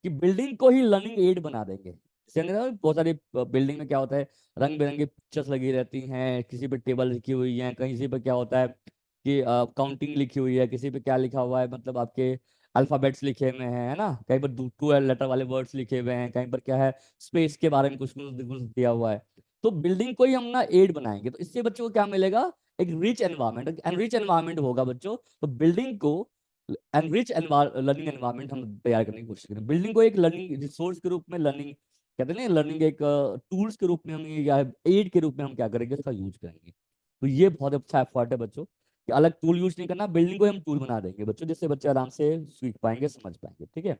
S1: कि बिल्डिंग को ही लर्निंग एड बना देंगे। जैसे हमने देखा बहुत सारी बिल्डिंग में क्या होता है, रंग बिरंगी पिक्चर्स लगी रहती हैं, किसी पे टेबल लिखी हुई है, कहीं पे क्या होता है कि काउंटिंग लिखी हुई है, किसी पे क्या लिखा हुआ है, मतलब आपके अल्फाबेट्स लिखे हुए हैं, है ना, कहीं पर 2 लेटर वाले वर्ड्स लिखे हुए हैं, कहीं पर क्या है स्पेस के बारे में कुछ कुछ दिया हुआ है। तो बिल्डिंग को ही हम ना एड बनाएंगे, तो इससे बच्चों को क्या मिलेगा, एक रिच एनवायरमेंट, एनरिच एनवायरमेंट होगा बच्चों। तो बिल्डिंग को एनरिच लर्निंग एनवायरनमेंट हम तैयार करने की कोशिश करें, बिल्डिंग को एक लर्निंग रिसोर्स के रूप में, लर्निंग कहते हैं लर्निंग एक टूल्स के रूप में हम, या एड के रूप में हम क्या करेंगे, इसका यूज करेंगे। तो ये बहुत अच्छा एफर्ट है बच्चों, कि अलग टूल यूज नहीं करना, बिल्डिंग को हम टूल बना देंगे बच्चों, जिससे बच्चे आराम से सीख पाएंगे, समझ पाएंगे, ठीक है।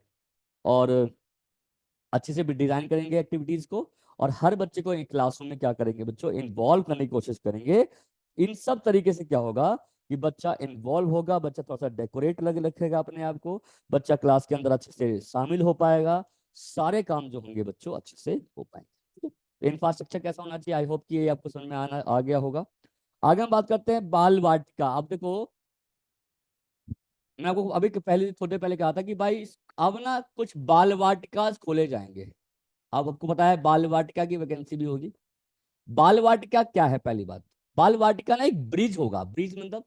S1: और अच्छे से डिजाइन करेंगे एक्टिविटीज को, और हर बच्चे को एक क्लासरूम में क्या करेंगे बच्चों, इन्वॉल्व करने की कोशिश करेंगे। इन सब तरीके से क्या होगा कि बच्चा इन्वॉल्व होगा, बच्चा थोड़ा सा डेकोरेट लग रखेगा अपने आप को, बच्चा क्लास के अंदर अच्छे से शामिल हो पाएगा, सारे काम जो होंगे बच्चों अच्छे से हो पाएंगे, ठीक है। इंफ्रास्ट्रक्चर कैसा होना चाहिए, आई होप कि ये आपको समझ में आ गया होगा। आगे हम बात करते हैं बाल वाटिका। अब देखो, मैं आपको अभी पहले थोड़े पहले कहा था कि भाई अब ना कुछ बाल वाटिका खोले जाएंगे। अब आपको पता है बाल वाटिका की वैकेंसी भी होगी। बाल वाटिका क्या है, पहली बात, बाल वाटिका ना एक ब्रिज होगा, ब्रिज मतलब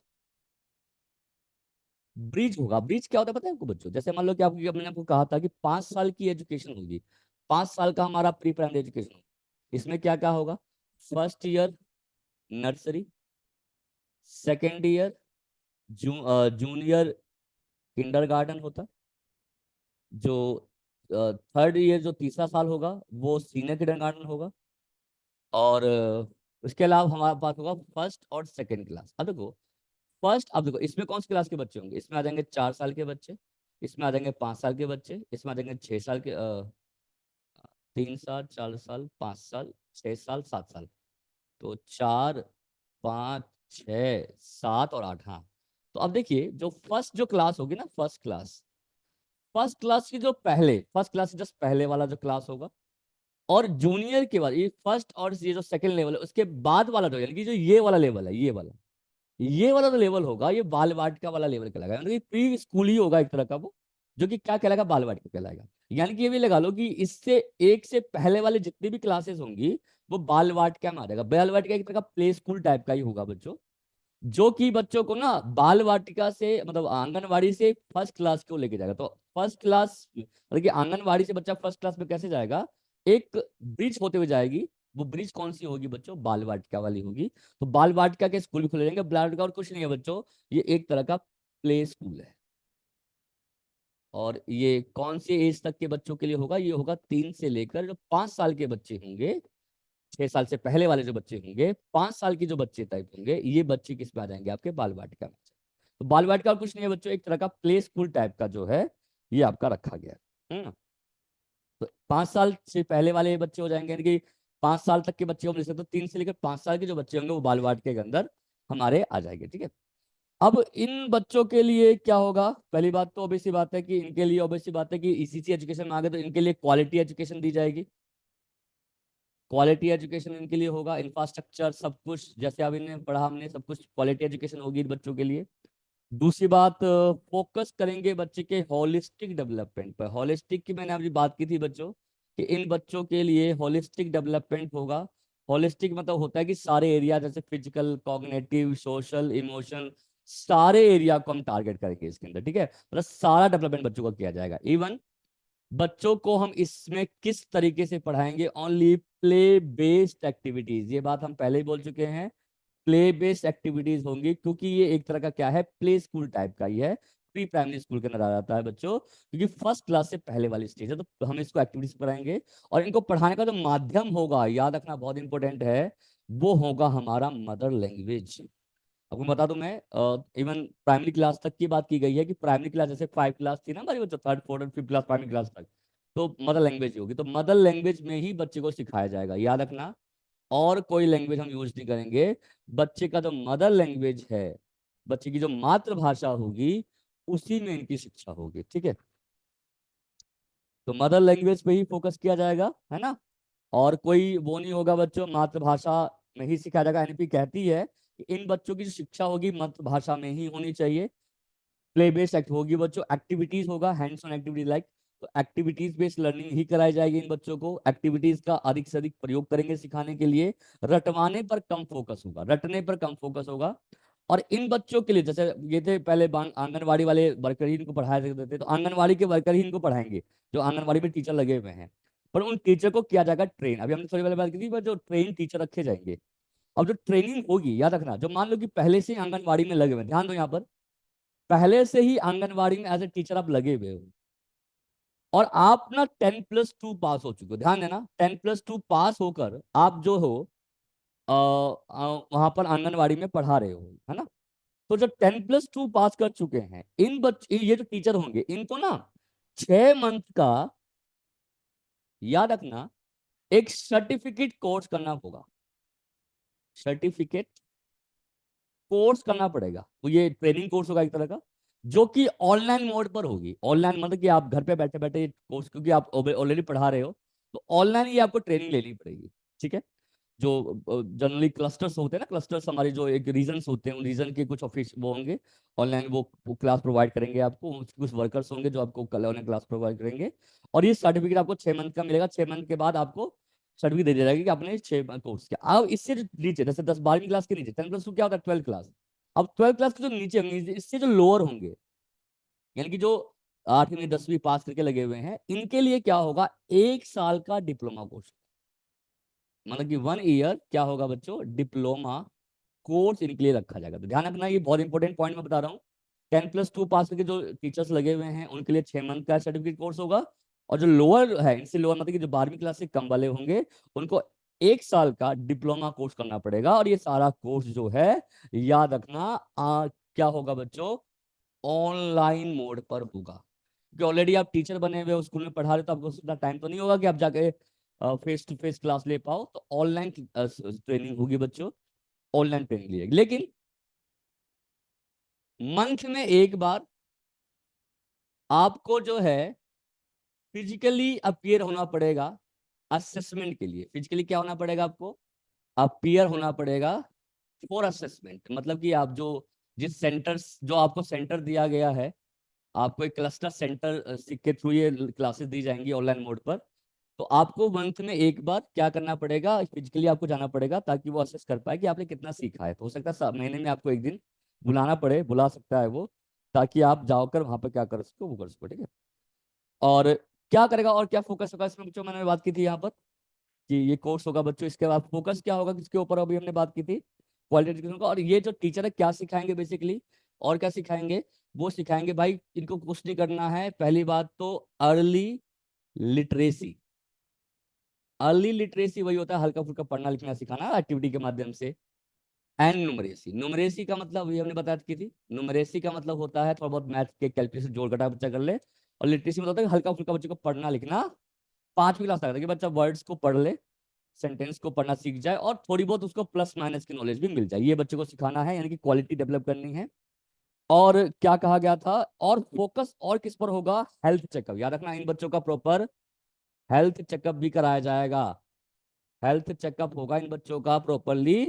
S1: ब्रिज होगा। ब्रिज क्या होता है पता है आपको बच्चों, जैसे मान लो कि आपको, मैंने आपको कहा था कि 5 साल की एजुकेशन होगी, 5 साल का हमारा प्री प्राइमरी एजुकेशन। इसमें क्या क्या होगा, first year nursery, second year junior kindergarten होता है। जो थर्ड ईयर जो तीसरा साल होगा वो सीनियर किंडरगार्टन होगा। और उसके अलावा हमारे पास होगा फर्स्ट और सेकंड क्लास। अब देखो फर्स्ट, अब देखो इसमें कौन सी क्लास के बच्चे होंगे, इसमें आ जाएंगे 4 साल के बच्चे, इसमें आ जाएंगे 5 साल के बच्चे, इसमें आ जाएंगे 6 साल के 3 साल 4 साल 5 साल 6 साल 7 साल। तो 4 5 6 7 और 8, हाँ। तो अब देखिए जो फर्स्ट जो क्लास होगी ना, फर्स्ट क्लास की जो पहले, फर्स्ट क्लास से जस्ट पहले वाला जो क्लास होगा, और जूनियर के बाद ये फर्स्ट और ये जो सेकंड लेवल है उसके बाद वाला जो, यानी कि जो ये वाला लेवल है, ये वाला जो लेवल होगा ये बाल वाटिका वाला लेवल कहलाएगा, यानी कि प्री स्कूल ही होगा एक तरह का वो, जो कि क्या कहलाएगा, बाल वाटिका कहलाएगा। यानी कि ये भी लगा लो कि इससे एक से पहले वाले जितनी भी क्लासेस होंगी वो बाल वाटिका में आ जाएगा। बाल वाटिका एक तरह का प्ले स्कूल टाइप का ही होगा बच्चों, जो कि बच्चों को ना बाल वाटिका से मतलब आंगनवाड़ी से फर्स्ट क्लास को लेके जाएगा। तो फर्स्ट क्लास मतलब कि आंगनवाड़ी से बच्चा फर्स्ट क्लास में कैसे जाएगा, एक ब्रिज होते हुए जाएगी। वो ब्रिज कौन सी होगी बच्चों, बाल वाटिका वाली होगी। तो बाल वाटिका के स्कूल भी खुले जाएंगे। बाल वाटिका और कुछ नहीं है बच्चों, ये एक तरह का प्ले स्कूल है। और ये कौन सी एज तक के बच्चों के लिए होगा, ये होगा 3 से लेकर जो 5 साल के बच्चे होंगे, 6 साल से पहले वाले जो बच्चे होंगे, 5 साल के जो बच्चे टाइप होंगे, ये बच्चे किस में आ जाएंगे, आपके बाल वाटिका में। तो बाल वाटिका और कुछ नहीं है बच्चों, एक तरह का प्ले स्कूल टाइप का जो है ये आपका रखा गया है। तो 5 साल से पहले वाले बच्चे हो जाएंगे, यानी कि 5 साल तक के बच्चे को मिल सकते, तो 3 से लेकर 5 साल के जो बच्चे होंगे वो बाल वाटिका के अंदर हमारे आ जाएंगे, ठीक है। अब इन बच्चों के लिए क्या होगा, पहली बात तो ऑब्वियसली बात है कि इनके लिए ऑब्वियसली बात है कि ईसीसी एजुकेशन में आ गए तो इनके लिए क्वालिटी एजुकेशन दी जाएगी। क्वालिटी एजुकेशन इनके लिए होगा, इंफ्रास्ट्रक्चर सब कुछ जैसे अब इन्हें पढ़ा हमने सब कुछ क्वालिटी एजुकेशन होगी इन बच्चों के लिए। दूसरी बात, फोकस करेंगे बच्चे के होलिस्टिक डेवलपमेंट पर। होलिस्टिक की मैंने अभी बात की थी बच्चों कि इन बच्चों के लिए होलिस्टिक डेवलपमेंट होगा। होलिस्टिक मतलब होता है कि सारे एरिया जैसे फिजिकल, कॉग्निटिव, सोशल, इमोशन, सारे एरिया को हम टारगेट करेंगे इसके अंदर, ठीक है। मतलब सारा डेवलपमेंट बच्चों का किया जाएगा। इवन बच्चों को हम इसमें किस तरीके से पढ़ाएंगे, ओनली प्ले बेस्ड एक्टिविटीज, ये बात हम पहले ही बोल चुके हैं। प्ले बेस्ड एक्टिविटीज होंगी, क्योंकि ये एक तरह का क्या है, प्ले स्कूल टाइप का ही है, प्री प्राइमरी स्कूल के अंदर आ जाता है बच्चों, क्योंकि फर्स्ट क्लास से पहले वाली स्टेज है। तो हम इसको एक्टिविटीज कराएंगे, और इनको पढ़ाने का जो माध्यम होगा, याद रखना बहुत इंपॉर्टेंट है, वो होगा हमारा मदर लैंग्वेज। आपको बता दूं मैं, इवन प्राइमरी क्लास तक की बात की गई है कि प्राइमरी क्लास जैसे 5 क्लास थी ना हमारी बच्चों, थर्ड फोर्थ और फिफ्थ क्लास प्राइमरी क्लास तक, तो मदर लैंग्वेज होगी। तो मदर लैंग्वेज में ही बच्चे को सिखाया जाएगा, याद रखना। और कोई लैंग्वेज हम यूज नहीं करेंगे। बच्चे का जो मदर लैंग्वेज है, बच्चे की जो मातृभाषा होगी, उसी में इनकी शिक्षा होगी, ठीक है। तो मदर लैंग्वेज पे ही फोकस किया जाएगा, है ना। और कोई वो नहीं होगा बच्चों, मातृभाषा में ही सिखाया जाएगा। एनपी कहती है कि इन बच्चों की जो शिक्षा होगी मातृभाषा में ही होनी चाहिए। प्ले बेस्ड एक्ट होगी बच्चों, एक्टिविटीज होगा, हैंड्स ऑन एक्टिविटीज लाइक, तो एक्टिविटीज बेस्ड लर्निंग ही कराई जाएगी इन बच्चों को। एक्टिविटीज का अधिक से अधिक प्रयोग करेंगे सिखाने के लिए। रटवाने पर कम फोकस होगा, रटने पर कम फोकस होगा। और इन बच्चों के लिए जैसे ये थे पहले आंगनवाड़ी वाले वर्कर ही इनको पढ़ाया करते थे, तो आंगनवाड़ी के वर्कर ही इनको पढ़ाएंगे, जो आंगनवाड़ी में टीचर लगे हुए हैं। पर उन टीचर को किया जाएगा ट्रेन, अभी हमने थोड़ी पहले बात की थी, पर जो ट्रेन टीचर रखे जाएंगे। अब जो ट्रेनिंग होगी, याद रखना, जो मान लो कि पहले से ही आंगनवाड़ी में लगे हुए, ध्यान दो यहाँ पर, पहले से ही आंगनवाड़ी में एज ए टीचर आप लगे हुए हो, और आप ना 10+2 पास हो चुके हो, ध्यान देना, 10+2 पास होकर आप जो हो वहां पर आंगनवाड़ी में पढ़ा रहे हो, है ना। तो जो 10+2 पास कर चुके हैं इन बच्चे, ये जो टीचर होंगे, इनको ना 6 मंथ का, याद रखना, एक सर्टिफिकेट कोर्स करना होगा। सर्टिफिकेट कोर्स करना पड़ेगा, तो ये ट्रेनिंग कोर्स होगा एक तरह का, जो कि ऑनलाइन मोड पर होगी। ऑनलाइन मतलब कि आप घर पे बैठे बैठे कोर्स, क्योंकि आप ऑलरेडी पढ़ा रहे हो, तो ऑनलाइन ही आपको ट्रेनिंग लेनी पड़ेगी, ठीक है। जो जनरली क्लस्टर्स होते हैं ना, क्लस्टर्स हमारे जो एक रीजन्स होते हैं, उन रीजन के कुछ ऑफिस वो होंगे, ऑनलाइन वो क्लास प्रोवाइड करेंगे आपको। कुछ वर्कर्स होंगे जो आपको कल ऑनलाइन क्लास प्रोवाइड करेंगे, और ये सर्टिफिकेट आपको 6 मंथ का मिलेगा। 6 मंथ के बाद आपको सर्टिफिकेट दे दिया जाएगा कि आपने 6 मंथ कोर्स किया। अब इससे जो नीचे, जैसे 10 12वीं क्लास के नीचे, 10+2 क्या होता है, 12 क्लास। अब 12 क्लास के जो नीचे होंगे, इससे जो लोअर होंगे, यानी कि जो 8वीं 10वीं पास करके लगे हुए हैं, इनके लिए क्या होगा, 1 साल का डिप्लोमा कोर्स, मतलब कि 1 ईयर क्या होगा बच्चों, डिप्लोमा कोर्स इनके लिए रखा जाएगा। तो ध्यान रखना, ये बहुत इंपॉर्टेंट पॉइंट मैं बता रहा हूँ। 10+2 पास करके जो टीचर्स लगे हुए हैं उनके लिए 6 मंथ का सर्टिफिकेट कोर्स होगा, और जो लोअर है, इनसे लोअर मतलब कि जो 12वीं क्लास से कम वाले होंगे उनको 1 साल का डिप्लोमा कोर्स करना पड़ेगा। और ये सारा कोर्स जो है, याद रखना, क्या होगा बच्चों, ऑनलाइन मोड पर होगा। क्योंकि ऑलरेडी आप टीचर बने हुए हो, स्कूल में पढ़ा रहे हो, तो आपको उतना टाइम तो नहीं होगा कि आप जाके फेस टू फेस क्लास ले पाओ। तो ऑनलाइन ट्रेनिंग होगी बच्चों, ऑनलाइन ट्रेनिंग ली जाएगी। लेकिन मंथ में एक बार आपको जो है फिजिकली अपीयर होना पड़ेगा असेसमेंट के लिए। फिजिकली क्या होना पड़ेगा आपको, अपीयर होना पड़ेगा फॉर असेसमेंट। मतलब कि आप जो जिस सेंटर, जो आपको सेंटर दिया गया है, आपको एक क्लस्टर सेंटर के थ्रू ये क्लासेस दी जाएंगी ऑनलाइन मोड पर। तो आपको मंथ में एक बार क्या करना पड़ेगा, फिजिकली आपको जाना पड़ेगा, ताकि वो असेस कर पाए कि आपने कितना सीखा है। तो हो सकता है महीने में आपको एक दिन बुलाना पड़े, बुला सकता है वो, ताकि आप जाकर वहां पर क्या कर सको, वो कर सको, ठीक है। और क्या करेगा और क्या फोकस होगा इसमें बच्चों, मैंने बात की थी यहाँ पर कि ये कोर्स होगा बच्चों, इसके बाद फोकस क्या होगा, किसके ऊपर अभी हमने बात की थी, क्वालिटी एजुकेशन का। और ये जो टीचर है क्या सिखाएंगे बेसिकली, और क्या सिखाएंगे, वो सिखाएंगे भाई, इनको कुछ नहीं करना है। पहली बात तो अर्ली लिटरेसी। अर्ली लिटरेसी वही होता है हल्का फुल्का पढ़ना लिखना सिखाना एक्टिविटी के माध्यम से। एंड न्यूमरेसी, न्यूमरेसी का मतलब ये हमने बता की थी, न्यूमरेसी का मतलब होता है थोड़ा बहुत मैथ के कैलकुलेशन जोड़ घटा बच्चा कर ले। और लिटरेसी मतलब होता है हल्का फुल्का बच्चे को पढ़ना लिखना 5वीं क्लास तक, कि बच्चा वर्ड्स को पढ़ ले, सेंटेंस को पढ़ना सीख जाए, और थोड़ी बहुत उसको प्लस माइनस की नॉलेज भी मिल जाए। ये बच्चे को सिखाना है, यानी कि क्वालिटी डेवलप करनी है। और क्या कहा गया था, और फोकस और किस पर होगा, हेल्थ चेकअप। याद रखना, इन बच्चों का प्रॉपर हेल्थ चेकअप भी कराया जाएगा। हेल्थ चेकअप होगा इन बच्चों का प्रॉपरली।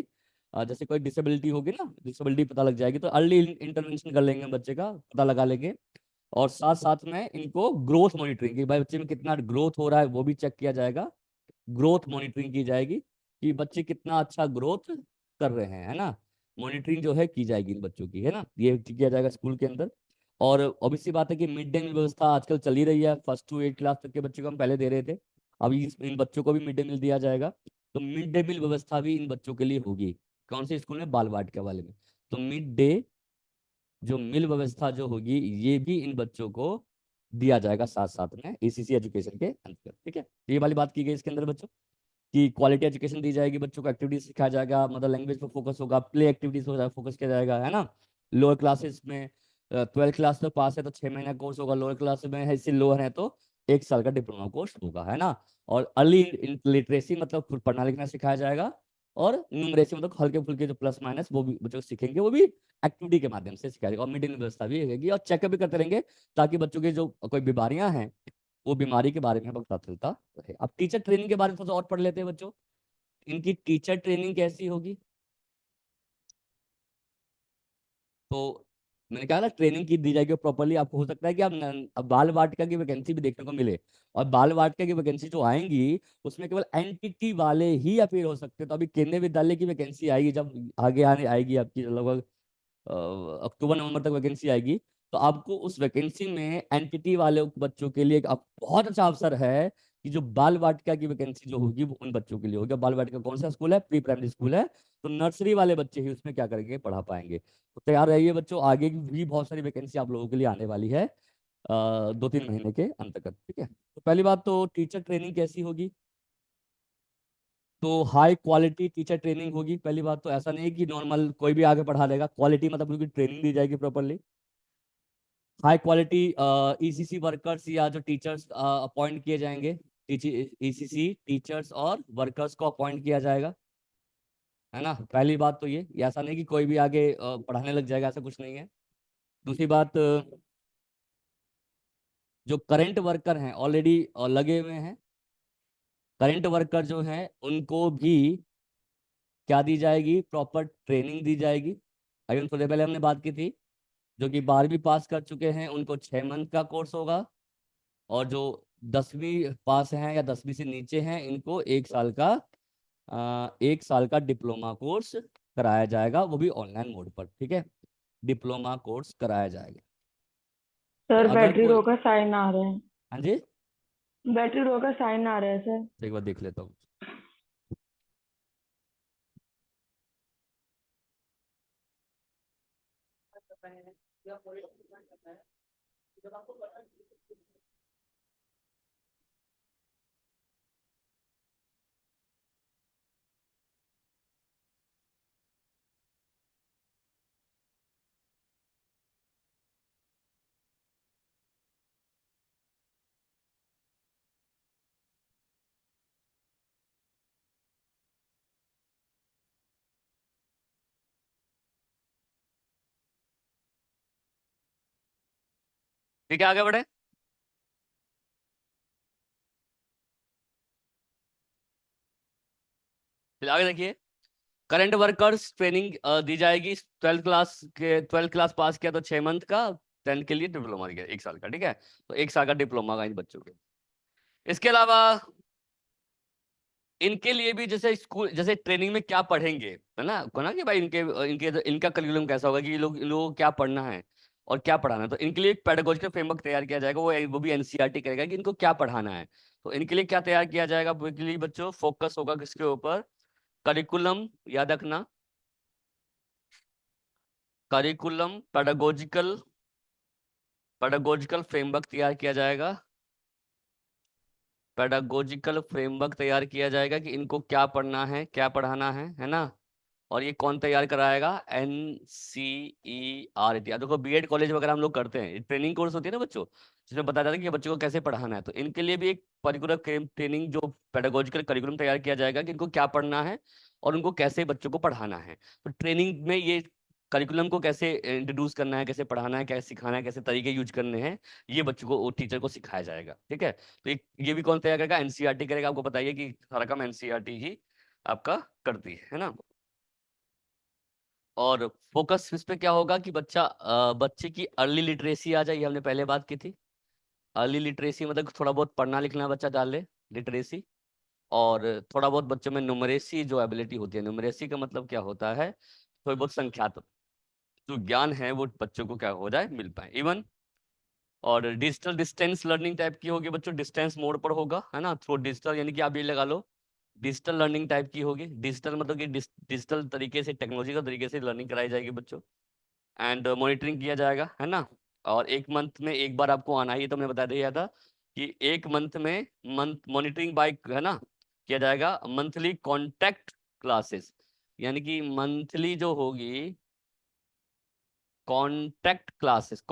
S1: जैसे कोई डिसेबिलिटी होगी ना, डिसेबिलिटी पता लग जाएगी, तो अर्ली इंटरवेंशन कर लेंगे बच्चे का, पता लगा लेंगे। और साथ साथ में इनको ग्रोथ मॉनिटरिंग, कि भाई बच्चे में कितना ग्रोथ हो रहा है वो भी चेक किया जाएगा। ग्रोथ मॉनिटरिंग की जाएगी कि बच्चे कितना अच्छा ग्रोथ कर रहे हैं, है ना। मॉनिटरिंग जो है की जाएगी इन बच्चों की, है ना, ये किया जाएगा स्कूल के अंदर। और ऑब्वियसली बात है कि मिड डे मील व्यवस्था आजकल चली रही है, 1st to 8th क्लास तक के बच्चों को हम पहले दे रहे थे, अभी इन बच्चों को भी मिड डे मील दिया जाएगा। तो मिड डे मील व्यवस्था भी इन बच्चों के लिए होगी। कौन से स्कूल में, बाल वाटिका वाले में। तो मिड डे जो मिल व्यवस्था जो होगी, ये भी इन बच्चों को दिया जाएगा साथ साथ में एसीसी एजुकेशन के अंतर्गत, ठीक है। ये वाली बात की गई इसके अंदर बच्चों की क्वालिटी एजुकेशन दी जाएगी, बच्चों को एक्टिविटीज सिखाया जाएगा, मदर लैंग्वेज पर फोकस होगा, प्ले एक्टिविटीज पर फोकस किया जाएगा, है ना। लोअर क्लासेस में 12th क्लास तक पास है तो 6 महीना कोर्स होगा, लोअर क्लास में है इससे लोअर है तो 1 साल का डिप्लोमा कोर्स होगा, है ना। और अर्ली लिटरेसी मतलब खुद पढ़ना लिखना सिखाया जाएगा। और न्यूमरेसी मतलब हल्के फुल्के जो प्लस माइनस वो भी बच्चों को सीखेंगे, वो भी एक्टिविटी के माध्यम से सिखाया जाएगा। और मिड डे मील व्यवस्था भी रहेगी, और चेकअप भी करते रहेंगे, ताकि बच्चों की जो कोई बीमारियां हैं वो बीमारी के बारे में पता चलता रहे। अब टीचर ट्रेनिंग के बारे में थोड़ा सा और पढ़ लेते हैं बच्चों। इनकी टीचर ट्रेनिंग कैसी होगी, तो मैंने कहा ना ट्रेनिंग की दी जाएगी प्रॉपरली। आपको हो सकता है कि अब बाल वाटिका की वैकेंसी भी देखने को मिले, और बाल वाटिका की वैकेंसी जो आएंगी उसमें केवल एनटीटी वाले ही अपीयर हो सकते हैं। तो अभी केंद्रीय विद्यालय की वैकेंसी आएगी, जब आगे आने आएगी आपकी लगभग अक्टूबर नवंबर तक वैकेंसी आएगी, तो आपको उस वैकेंसी में एनटीटी वाले बच्चों के लिए एक बहुत अच्छा अवसर है कि जो बाल वाटिका की वैकेंसी जो होगी वो उन बच्चों के लिए होगी। बाल वाटिका कौन सा स्कूल है, प्री प्राइमरी स्कूल है, तो नर्सरी वाले बच्चे ही उसमें क्या करेंगे, पढ़ा पाएंगे। तो तैयार रहिए बच्चों, आगे भी बहुत सारी वैकेंसी आप लोगों के लिए आने वाली है 2-3 महीने के अंतर्गत, ठीक है। तो पहली बात तो टीचर ट्रेनिंग कैसी होगी, तो हाई क्वालिटी टीचर ट्रेनिंग होगी। पहली बात तो ऐसा नहीं है कि नॉर्मल कोई भी आगे पढ़ा देगा, क्वालिटी मतलब उनकी ट्रेनिंग दी जाएगी properly. High quality ECC workers या जो टीचर्स अपॉइंट किए जाएंगे, ईसीसी टीचर्स और वर्कर्स को अपॉइंट किया जाएगा, है ना। पहली बात तो ये ऐसा नहीं कि कोई भी आगे पढ़ाने लग जाएगा, ऐसा कुछ नहीं है। दूसरी बात, जो करंट वर्कर हैं ऑलरेडी लगे हुए हैं, करंट वर्कर जो हैं उनको भी क्या दी जाएगी, प्रॉपर ट्रेनिंग दी जाएगी। अभी थोड़े पहले हमने बात की थी, जो कि 12वीं पास कर चुके हैं उनको 6 मंथ का कोर्स होगा, और जो 10वीं पास हैं या 10वीं से नीचे हैं इनको 1 साल का 1 साल का डिप्लोमा कोर्स कराया जाएगा, वो भी ऑनलाइन मोड पर, ठीक है। डिप्लोमा कोर्स कराया जाएगा। तो
S2: सर
S1: अगर
S2: बैटरी
S1: कोई,
S2: रो का साइन आ रहा है।
S1: हाँ जी,
S2: बैटरी रो का साइन आ रहा है सर।
S1: एक बार देख लेता हूँ। ठीक है, आगे बढ़े। फिर आगे देखिए, करंट वर्कर्स ट्रेनिंग दी जाएगी। 12th क्लास पास किया तो 6 मंथ का, 10th के लिए डिप्लोमा दिया 1 साल का, ठीक है। तो 1 साल का डिप्लोमा का इन बच्चों के। इसके अलावा इनके लिए भी जैसे स्कूल, जैसे ट्रेनिंग में क्या पढ़ेंगे, है ना, को ना कि भाई इनके इनके इनका करिकुलम कैसा होगा, कि इन लोगों को क्या पढ़ना है और क्या पढ़ाना है। तो इनके लिए एक पेडागोजिकल फ्रेमवर्क तैयार किया जाएगा, वो भी एनसीईआरटी करेगा कि इनको क्या पढ़ाना है। तो इनके लिए क्या तैयार किया जाएगा, बेसिकली बच्चों फोकस होगा किसके ऊपर, करिकुलम, याद रखना, करिकुलम पेडागोजिकल पेडागोजिकल फ्रेमवर्क तैयार किया जाएगा। पेडागोजिकल फ्रेमवर्क तैयार किया जाएगा कि इनको क्या पढ़ना है, क्या पढ़ाना है ना। और ये कौन तैयार कराएगा, NCERT। देखो बीएड कॉलेज वगैरह हम लोग करते हैं, ट्रेनिंग कोर्स होती है ना बच्चों, जिसमें बताया जाता है कि बच्चों को कैसे पढ़ाना है। तो इनके लिए भी एक पर्टिकुलर ट्रेनिंग, जो पेडागोजिकल करिकुलम तैयार किया जाएगा कि इनको क्या पढ़ना है और उनको कैसे बच्चों को पढ़ाना है। तो ट्रेनिंग में ये करिकुलम को कैसे इंट्रोड्यूस करना है, कैसे पढ़ाना है, कैसे सिखाना है, कैसे तरीके यूज करने हैं, ये बच्चों को, टीचर को सिखाया जाएगा, ठीक है। तो ये भी कौन तैयार करेगा, एनसीईआरटी करेगा। आपको बताइए कि सारा काम एनसीईआरटी ही आपका करती है ना। और फोकस इस पे क्या होगा कि बच्चे की अर्ली लिटरेसी आ जाए, ये हमने पहले बात की थी। अर्ली लिटरेसी मतलब थोड़ा बहुत पढ़ना लिखना बच्चा डाल ले, लिटरेसी। और थोड़ा बहुत बच्चों में न्यूमरेसी जो एबिलिटी होती है, न्यूमरेसी का मतलब क्या होता है, थोड़ी बहुत संख्यात्मक जो ज्ञान है वो बच्चों को क्या हो जाए, मिल पाए, इवन। और डिजिटल डिस्टेंस लर्निंग टाइप की होगी बच्चों, डिस्टेंस मोड पर होगा, है ना, थ्रू डिजिटल, यानी कि आप ये लगा लो डिजिटल लर्निंग टाइप की होगी। डिजिटल मतलब कि डिजिटल तरीके से, टेक्नोलॉजिकल तरीके से लर्निंग कराई जाएगी बच्चों। एंड मॉनिटरिंग किया जाएगा, है ना। और 1 मंथ में एक बार आपको आना है, ये तो हमने बता दिया था कि 1 मंथ में मॉनिटरिंग बाय, है ना, किया जाएगा। मंथली कॉन्टैक्ट क्लासेस, यानी कि मंथली जो होगी कॉन्टैक्ट क्लासेस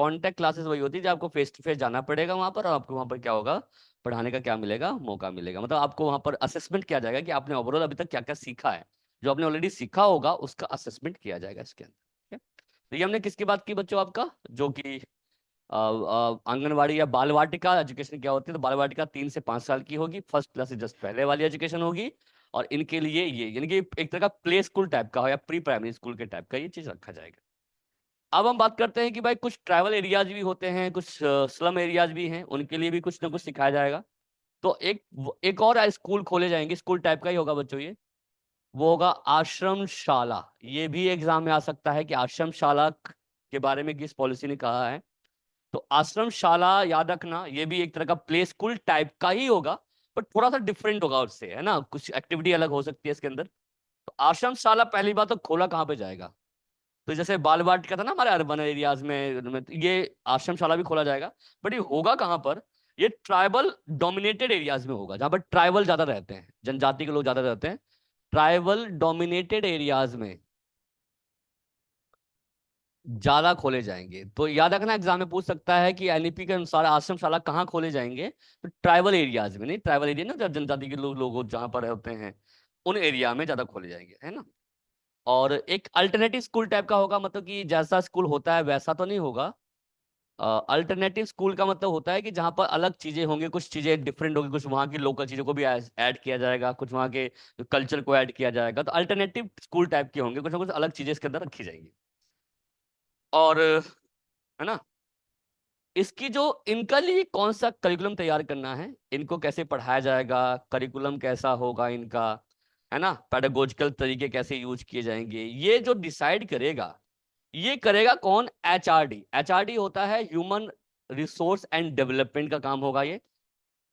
S1: वही होती है जब आपको फेस टू फेस जाना पड़ेगा वहां पर, और आपको वहां पर क्या होगा, पढ़ाने का क्या मिलेगा, मौका मिलेगा। मतलब आपको वहां पर असेसमेंट किया जाएगा कि आपने ओवरऑल अभी तक क्या क्या सीखा है। जो आपने ऑलरेडी सीखा होगा उसका असेसमेंट किया जाएगा इसके अंदर, ठीक है। तो ये हमने किसकी बात की बच्चों, आपका जो कि आंगनवाड़ी या बाल वाटिका एजुकेशन क्या होती है। तो बाल वाटिका 3 से 5 साल की होगी, फर्स्ट क्लास से जस्ट पहले वाली एजुकेशन होगी। और इनके लिए ये, यानी कि एक तरह का प्ले स्कूल टाइप का हो या प्री प्राइमरी स्कूल के टाइप का ये चीज रखा जाएगा। अब हम बात करते हैं कि भाई कुछ ट्राइबल एरियाज भी होते हैं, कुछ स्लम एरियाज भी हैं, उनके लिए भी कुछ ना कुछ सिखाया जाएगा। तो एक और स्कूल खोले जाएंगे, स्कूल टाइप का ही होगा बच्चों ये, वो होगा आश्रम शाला। ये भी एग्जाम में आ सकता है कि आश्रम शाला के बारे में किस पॉलिसी ने कहा है। तो आश्रम शाला याद रखना, ये भी एक तरह का प्ले स्कूल टाइप का ही होगा, बट थोड़ा सा डिफरेंट होगा उससे, है ना, कुछ एक्टिविटी अलग हो सकती है इसके अंदर। तो आश्रम शाला पहली बात तो खोला कहाँ पे जाएगा, तो जैसे बाल वाटिका था ना हमारे अर्बन एरियाज में, ये आश्रम शाला भी खोला जाएगा। बट ये होगा कहाँ पर, ये ट्राइबल डोमिनेटेड एरियाज में होगा, जहाँ पर ट्राइबल ज्यादा रहते हैं, जनजाति के लोग ज्यादा रहते हैं। ट्राइबल डोमिनेटेड एरियाज में ज्यादा खोले जाएंगे। तो याद रखना एग्जाम में पूछ सकता है कि एनईपी के अनुसार आश्रम शाला कहाँ खोले जाएंगे, तो ट्राइबल एरियाज में, नहीं ट्राइबल एरिया ना, जब जनजाति के लोग जहाँ पर होते हैं उन एरिया में ज्यादा खोले जाएंगे, है ना। और एक अल्टरनेटिव स्कूल टाइप का होगा, मतलब कि जैसा स्कूल होता है वैसा तो नहीं होगा। अल्टरनेटिव स्कूल का मतलब होता है कि जहाँ पर अलग चीजें होंगी, कुछ चीजें डिफरेंट होगी, कुछ वहाँ की लोकल चीजों को भी ऐड किया जाएगा, कुछ वहाँ के कल्चर को ऐड किया जाएगा। तो अल्टरनेटिव स्कूल टाइप के होंगे, कुछ ना कुछ अलग चीजें इसके अंदर रखी जाएंगी। और है ना, इसकी जो इनका लिए कौन सा करिकुलम तैयार करना है, इनको कैसे पढ़ाया जाएगा, करिकुलम कैसा होगा इनका, है ना, पेडागोजिकल तरीके कैसे यूज किए जाएंगे, ये जो डिसाइड करेगा, ये करेगा कौन, एचआरडी। एचआरडी होता है ह्यूमन रिसोर्स एंड डेवलपमेंट का काम होगा ये।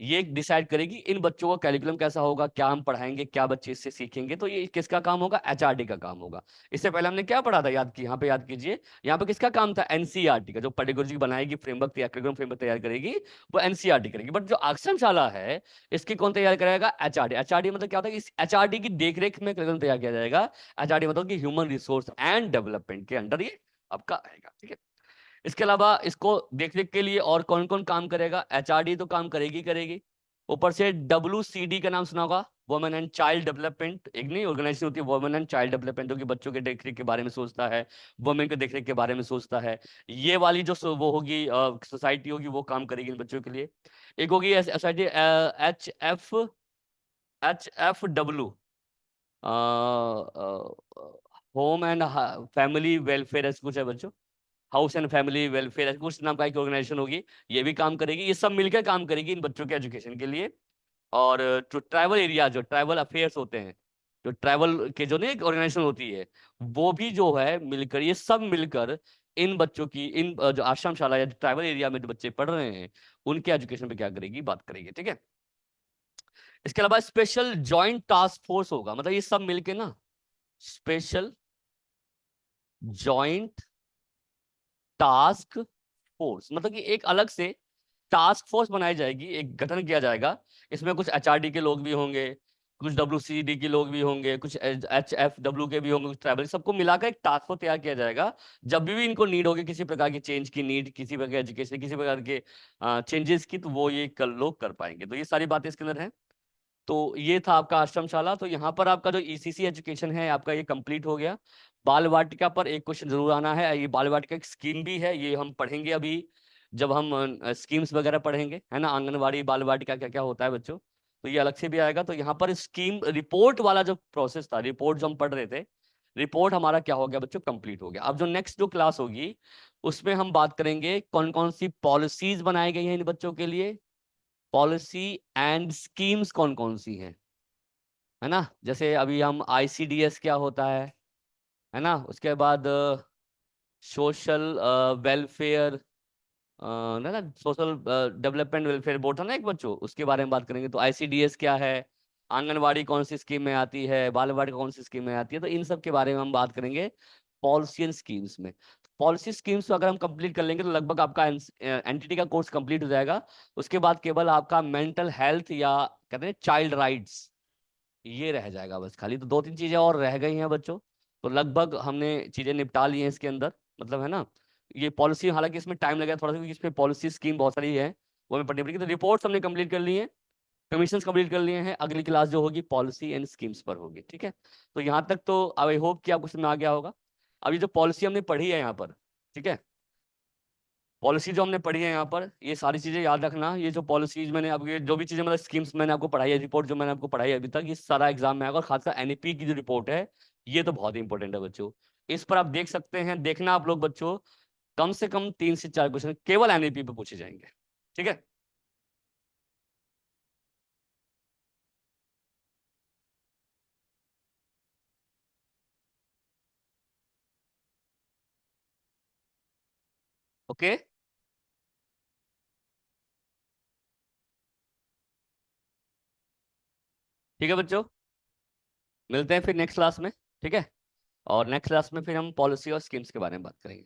S1: ये डिसाइड करेगी इन बच्चों का कैरिकुलम कैसा होगा, क्या हम पढ़ाएंगे, क्या बच्चे इससे सीखेंगे। तो ये किसका काम होगा, एचआरडी का काम होगा। इससे पहले हमने क्या पढ़ा था, याद की यहाँ पे, याद कीजिए, यहाँ पे किसका काम था, एनसीईआरटी का। जो पेडागोजी बनाएगी, फ्रेमवर्क तैयार, करिकुलम फ्रेमवर्क तैयार करेगी, वो एनसीईआरटी करेगी। बट जो अक्षरशाला है, इसकी कौन तैयार कराएगा, एचआरडी। एचआरडी मतलब क्या होता है, इस एचआरडी की देखरेख में करिकुलम तैयार किया जाएगा। एचआरडी मतलब कि ह्यूमन रिसोर्स एंड डेवलपमेंट के अंडर ये आपका आएगा, ठीक है। इसके अलावा इसको देखरेख के लिए और कौन कौन काम करेगा, एचआरडी तो काम करेगी करेगी, ऊपर से WCD का नाम सुना होगा, वुमेन एंड चाइल्ड डेवलपमेंट। एक नहीं ऑर्गेनाइजेशन होती है वुमेन एंड चाइल्ड डेवलपमेंट, जो कि बच्चों के देखरेख के बारे में सोचता है, वुमेन के देखरेख के बारे में सोचता है। ये वाली जो वो होगी सोसाइटी होगी, वो काम करेगी इन बच्चों के लिए। एक होगी society HFW, home and family welfare, ऐसा कुछ है बच्चों, हाउस एंड फैमिली वेलफेयर कुछ नाम का एक ऑर्गेनाइजेशन होगी, ये भी काम करेगी। ये सब मिलकर काम करेगी इन बच्चों के एजुकेशन के लिए। और जो ट्राइबल एरिया, जो ट्राइबल अफेयर्स होते हैं, जो ट्राइबल के जो नहीं ऑर्गेनाइजेशन होती है, वो भी जो है मिलकर, ये सब मिलकर इन बच्चों की, इन जो आश्रमशाला या ट्राइबल एरिया में जो बच्चे पढ़ रहे हैं, उनके एजुकेशन पे क्या करेगी, बात करेगी, ठीक है। इसके अलावा स्पेशल जॉइंट टास्क फोर्स होगा, मतलब ये सब मिलके ना, स्पेशल जॉइंट टास्क फोर्स, मतलब कि एक अलग से टास्क फोर्स बनाई जाएगी, एक गठन किया जाएगा। इसमें कुछ एचआरडी के लोग भी होंगे, कुछ WCD के लोग भी होंगे, कुछ HFW के भी होंगे, कुछ ट्राइबल, सबको मिलाकर एक टास्क फोर्स तैयार किया जाएगा। जब भी इनको नीड होगी, किसी प्रकार की चेंज की नीड, किसी प्रकार के एजुकेशन, किसी प्रकार के चेंजेस की, तो वो ये कर लोग कर पाएंगे। तो ये सारी बातें इसके अंदर हैं। तो ये था आपका आश्रमशाला। तो यहाँ पर आपका जो ECC एजुकेशन है आपका, ये कंप्लीट हो गया। बाल वाटिका पर एक क्वेश्चन जरूर आना है। ये बाल वाटिका एक स्कीम भी है, ये हम पढ़ेंगे अभी जब हम स्कीम्स वगैरह पढ़ेंगे, है ना, आंगनवाड़ी बाल वाटिका क्या क्या होता है बच्चों, तो ये अलग से भी आएगा। तो यहाँ पर स्कीम रिपोर्ट वाला जो प्रोसेस था, रिपोर्ट जो हम पढ़ रहे थे, रिपोर्ट हमारा क्या हो गया बच्चों, कंप्लीट हो गया। अब जो नेक्स्ट जो क्लास होगी, उसमें हम बात करेंगे कौन कौन सी पॉलिसीज बनाई गई हैं इन बच्चों के लिए, पॉलिसी एंड स्कीम्स कौन कौन सी हैं, है ना। जैसे अभी हम ICDS क्या होता है ना, उसके बाद सोशल वेलफेयर, ना ना, सोशल डेवलपमेंट वेलफेयर बोर्ड था ना एक बच्चों, उसके बारे में बात करेंगे। तो ICDS क्या है, आंगनवाड़ी कौन सी स्कीम में आती है, बालवाड़ी कौन सी स्कीम में आती है, तो इन सब के बारे में हम बात करेंगे पॉलिसी एंड स्कीम्स में। पॉलिसी स्कीम्स को अगर हम कंप्लीट कर लेंगे, तो लगभग आपका एंटिटी का कोर्स कंप्लीट हो जाएगा। उसके बाद केवल आपका मेंटल हेल्थ या कहते हैं चाइल्ड राइट्स, ये रह जाएगा बस खाली। तो दो तीन चीजें और रह गई हैं बच्चों, तो लगभग हमने चीजें निपटा ली हैं इसके अंदर, मतलब है ना। ये पॉलिसी, हालांकि इसमें टाइम लगेगा थोड़ा सा, क्योंकि इसमें पॉलिसी स्कीम बहुत सारी है, वो हमें पढ़नी पड़ेगी। तो रिपोर्ट्स हमने कंप्लीट कर ली है, कमीशन कंप्लीट कर लिए हैं। अगली क्लास जो होगी पॉलिसी एंड स्कीम्स पर होगी, ठीक है। तो यहाँ तक तो आई होप कि आपको समझ में आ गया होगा। अब ये जो पॉलिसी हमने पढ़ी है यहाँ पर, ठीक है, पॉलिसी जो हमने पढ़ी है यहाँ पर, ये सारी चीजें याद रखना। ये जो पॉलिसीज मैंने, अब ये जो भी चीजें मतलब स्कीम्स मैंने आपको पढ़ाई है, रिपोर्ट जो मैंने आपको पढ़ाई है अभी तक, ये सारा एग्जाम में आएगा। और खासकर NEP की जो रिपोर्ट है, ये तो बहुत ही इंपॉर्टेंट है बच्चों। इस पर आप देख सकते हैं, देखना आप लोग बच्चों, कम से कम 3 से 4 क्वेश्चन केवल NEP पे पूछे जाएंगे, ठीक है। ओके, ठीक है बच्चों, मिलते हैं फिर नेक्स्ट क्लास में, ठीक है। और नेक्स्ट क्लास में फिर हम पॉलिसी और स्कीम्स के बारे में बात करेंगे।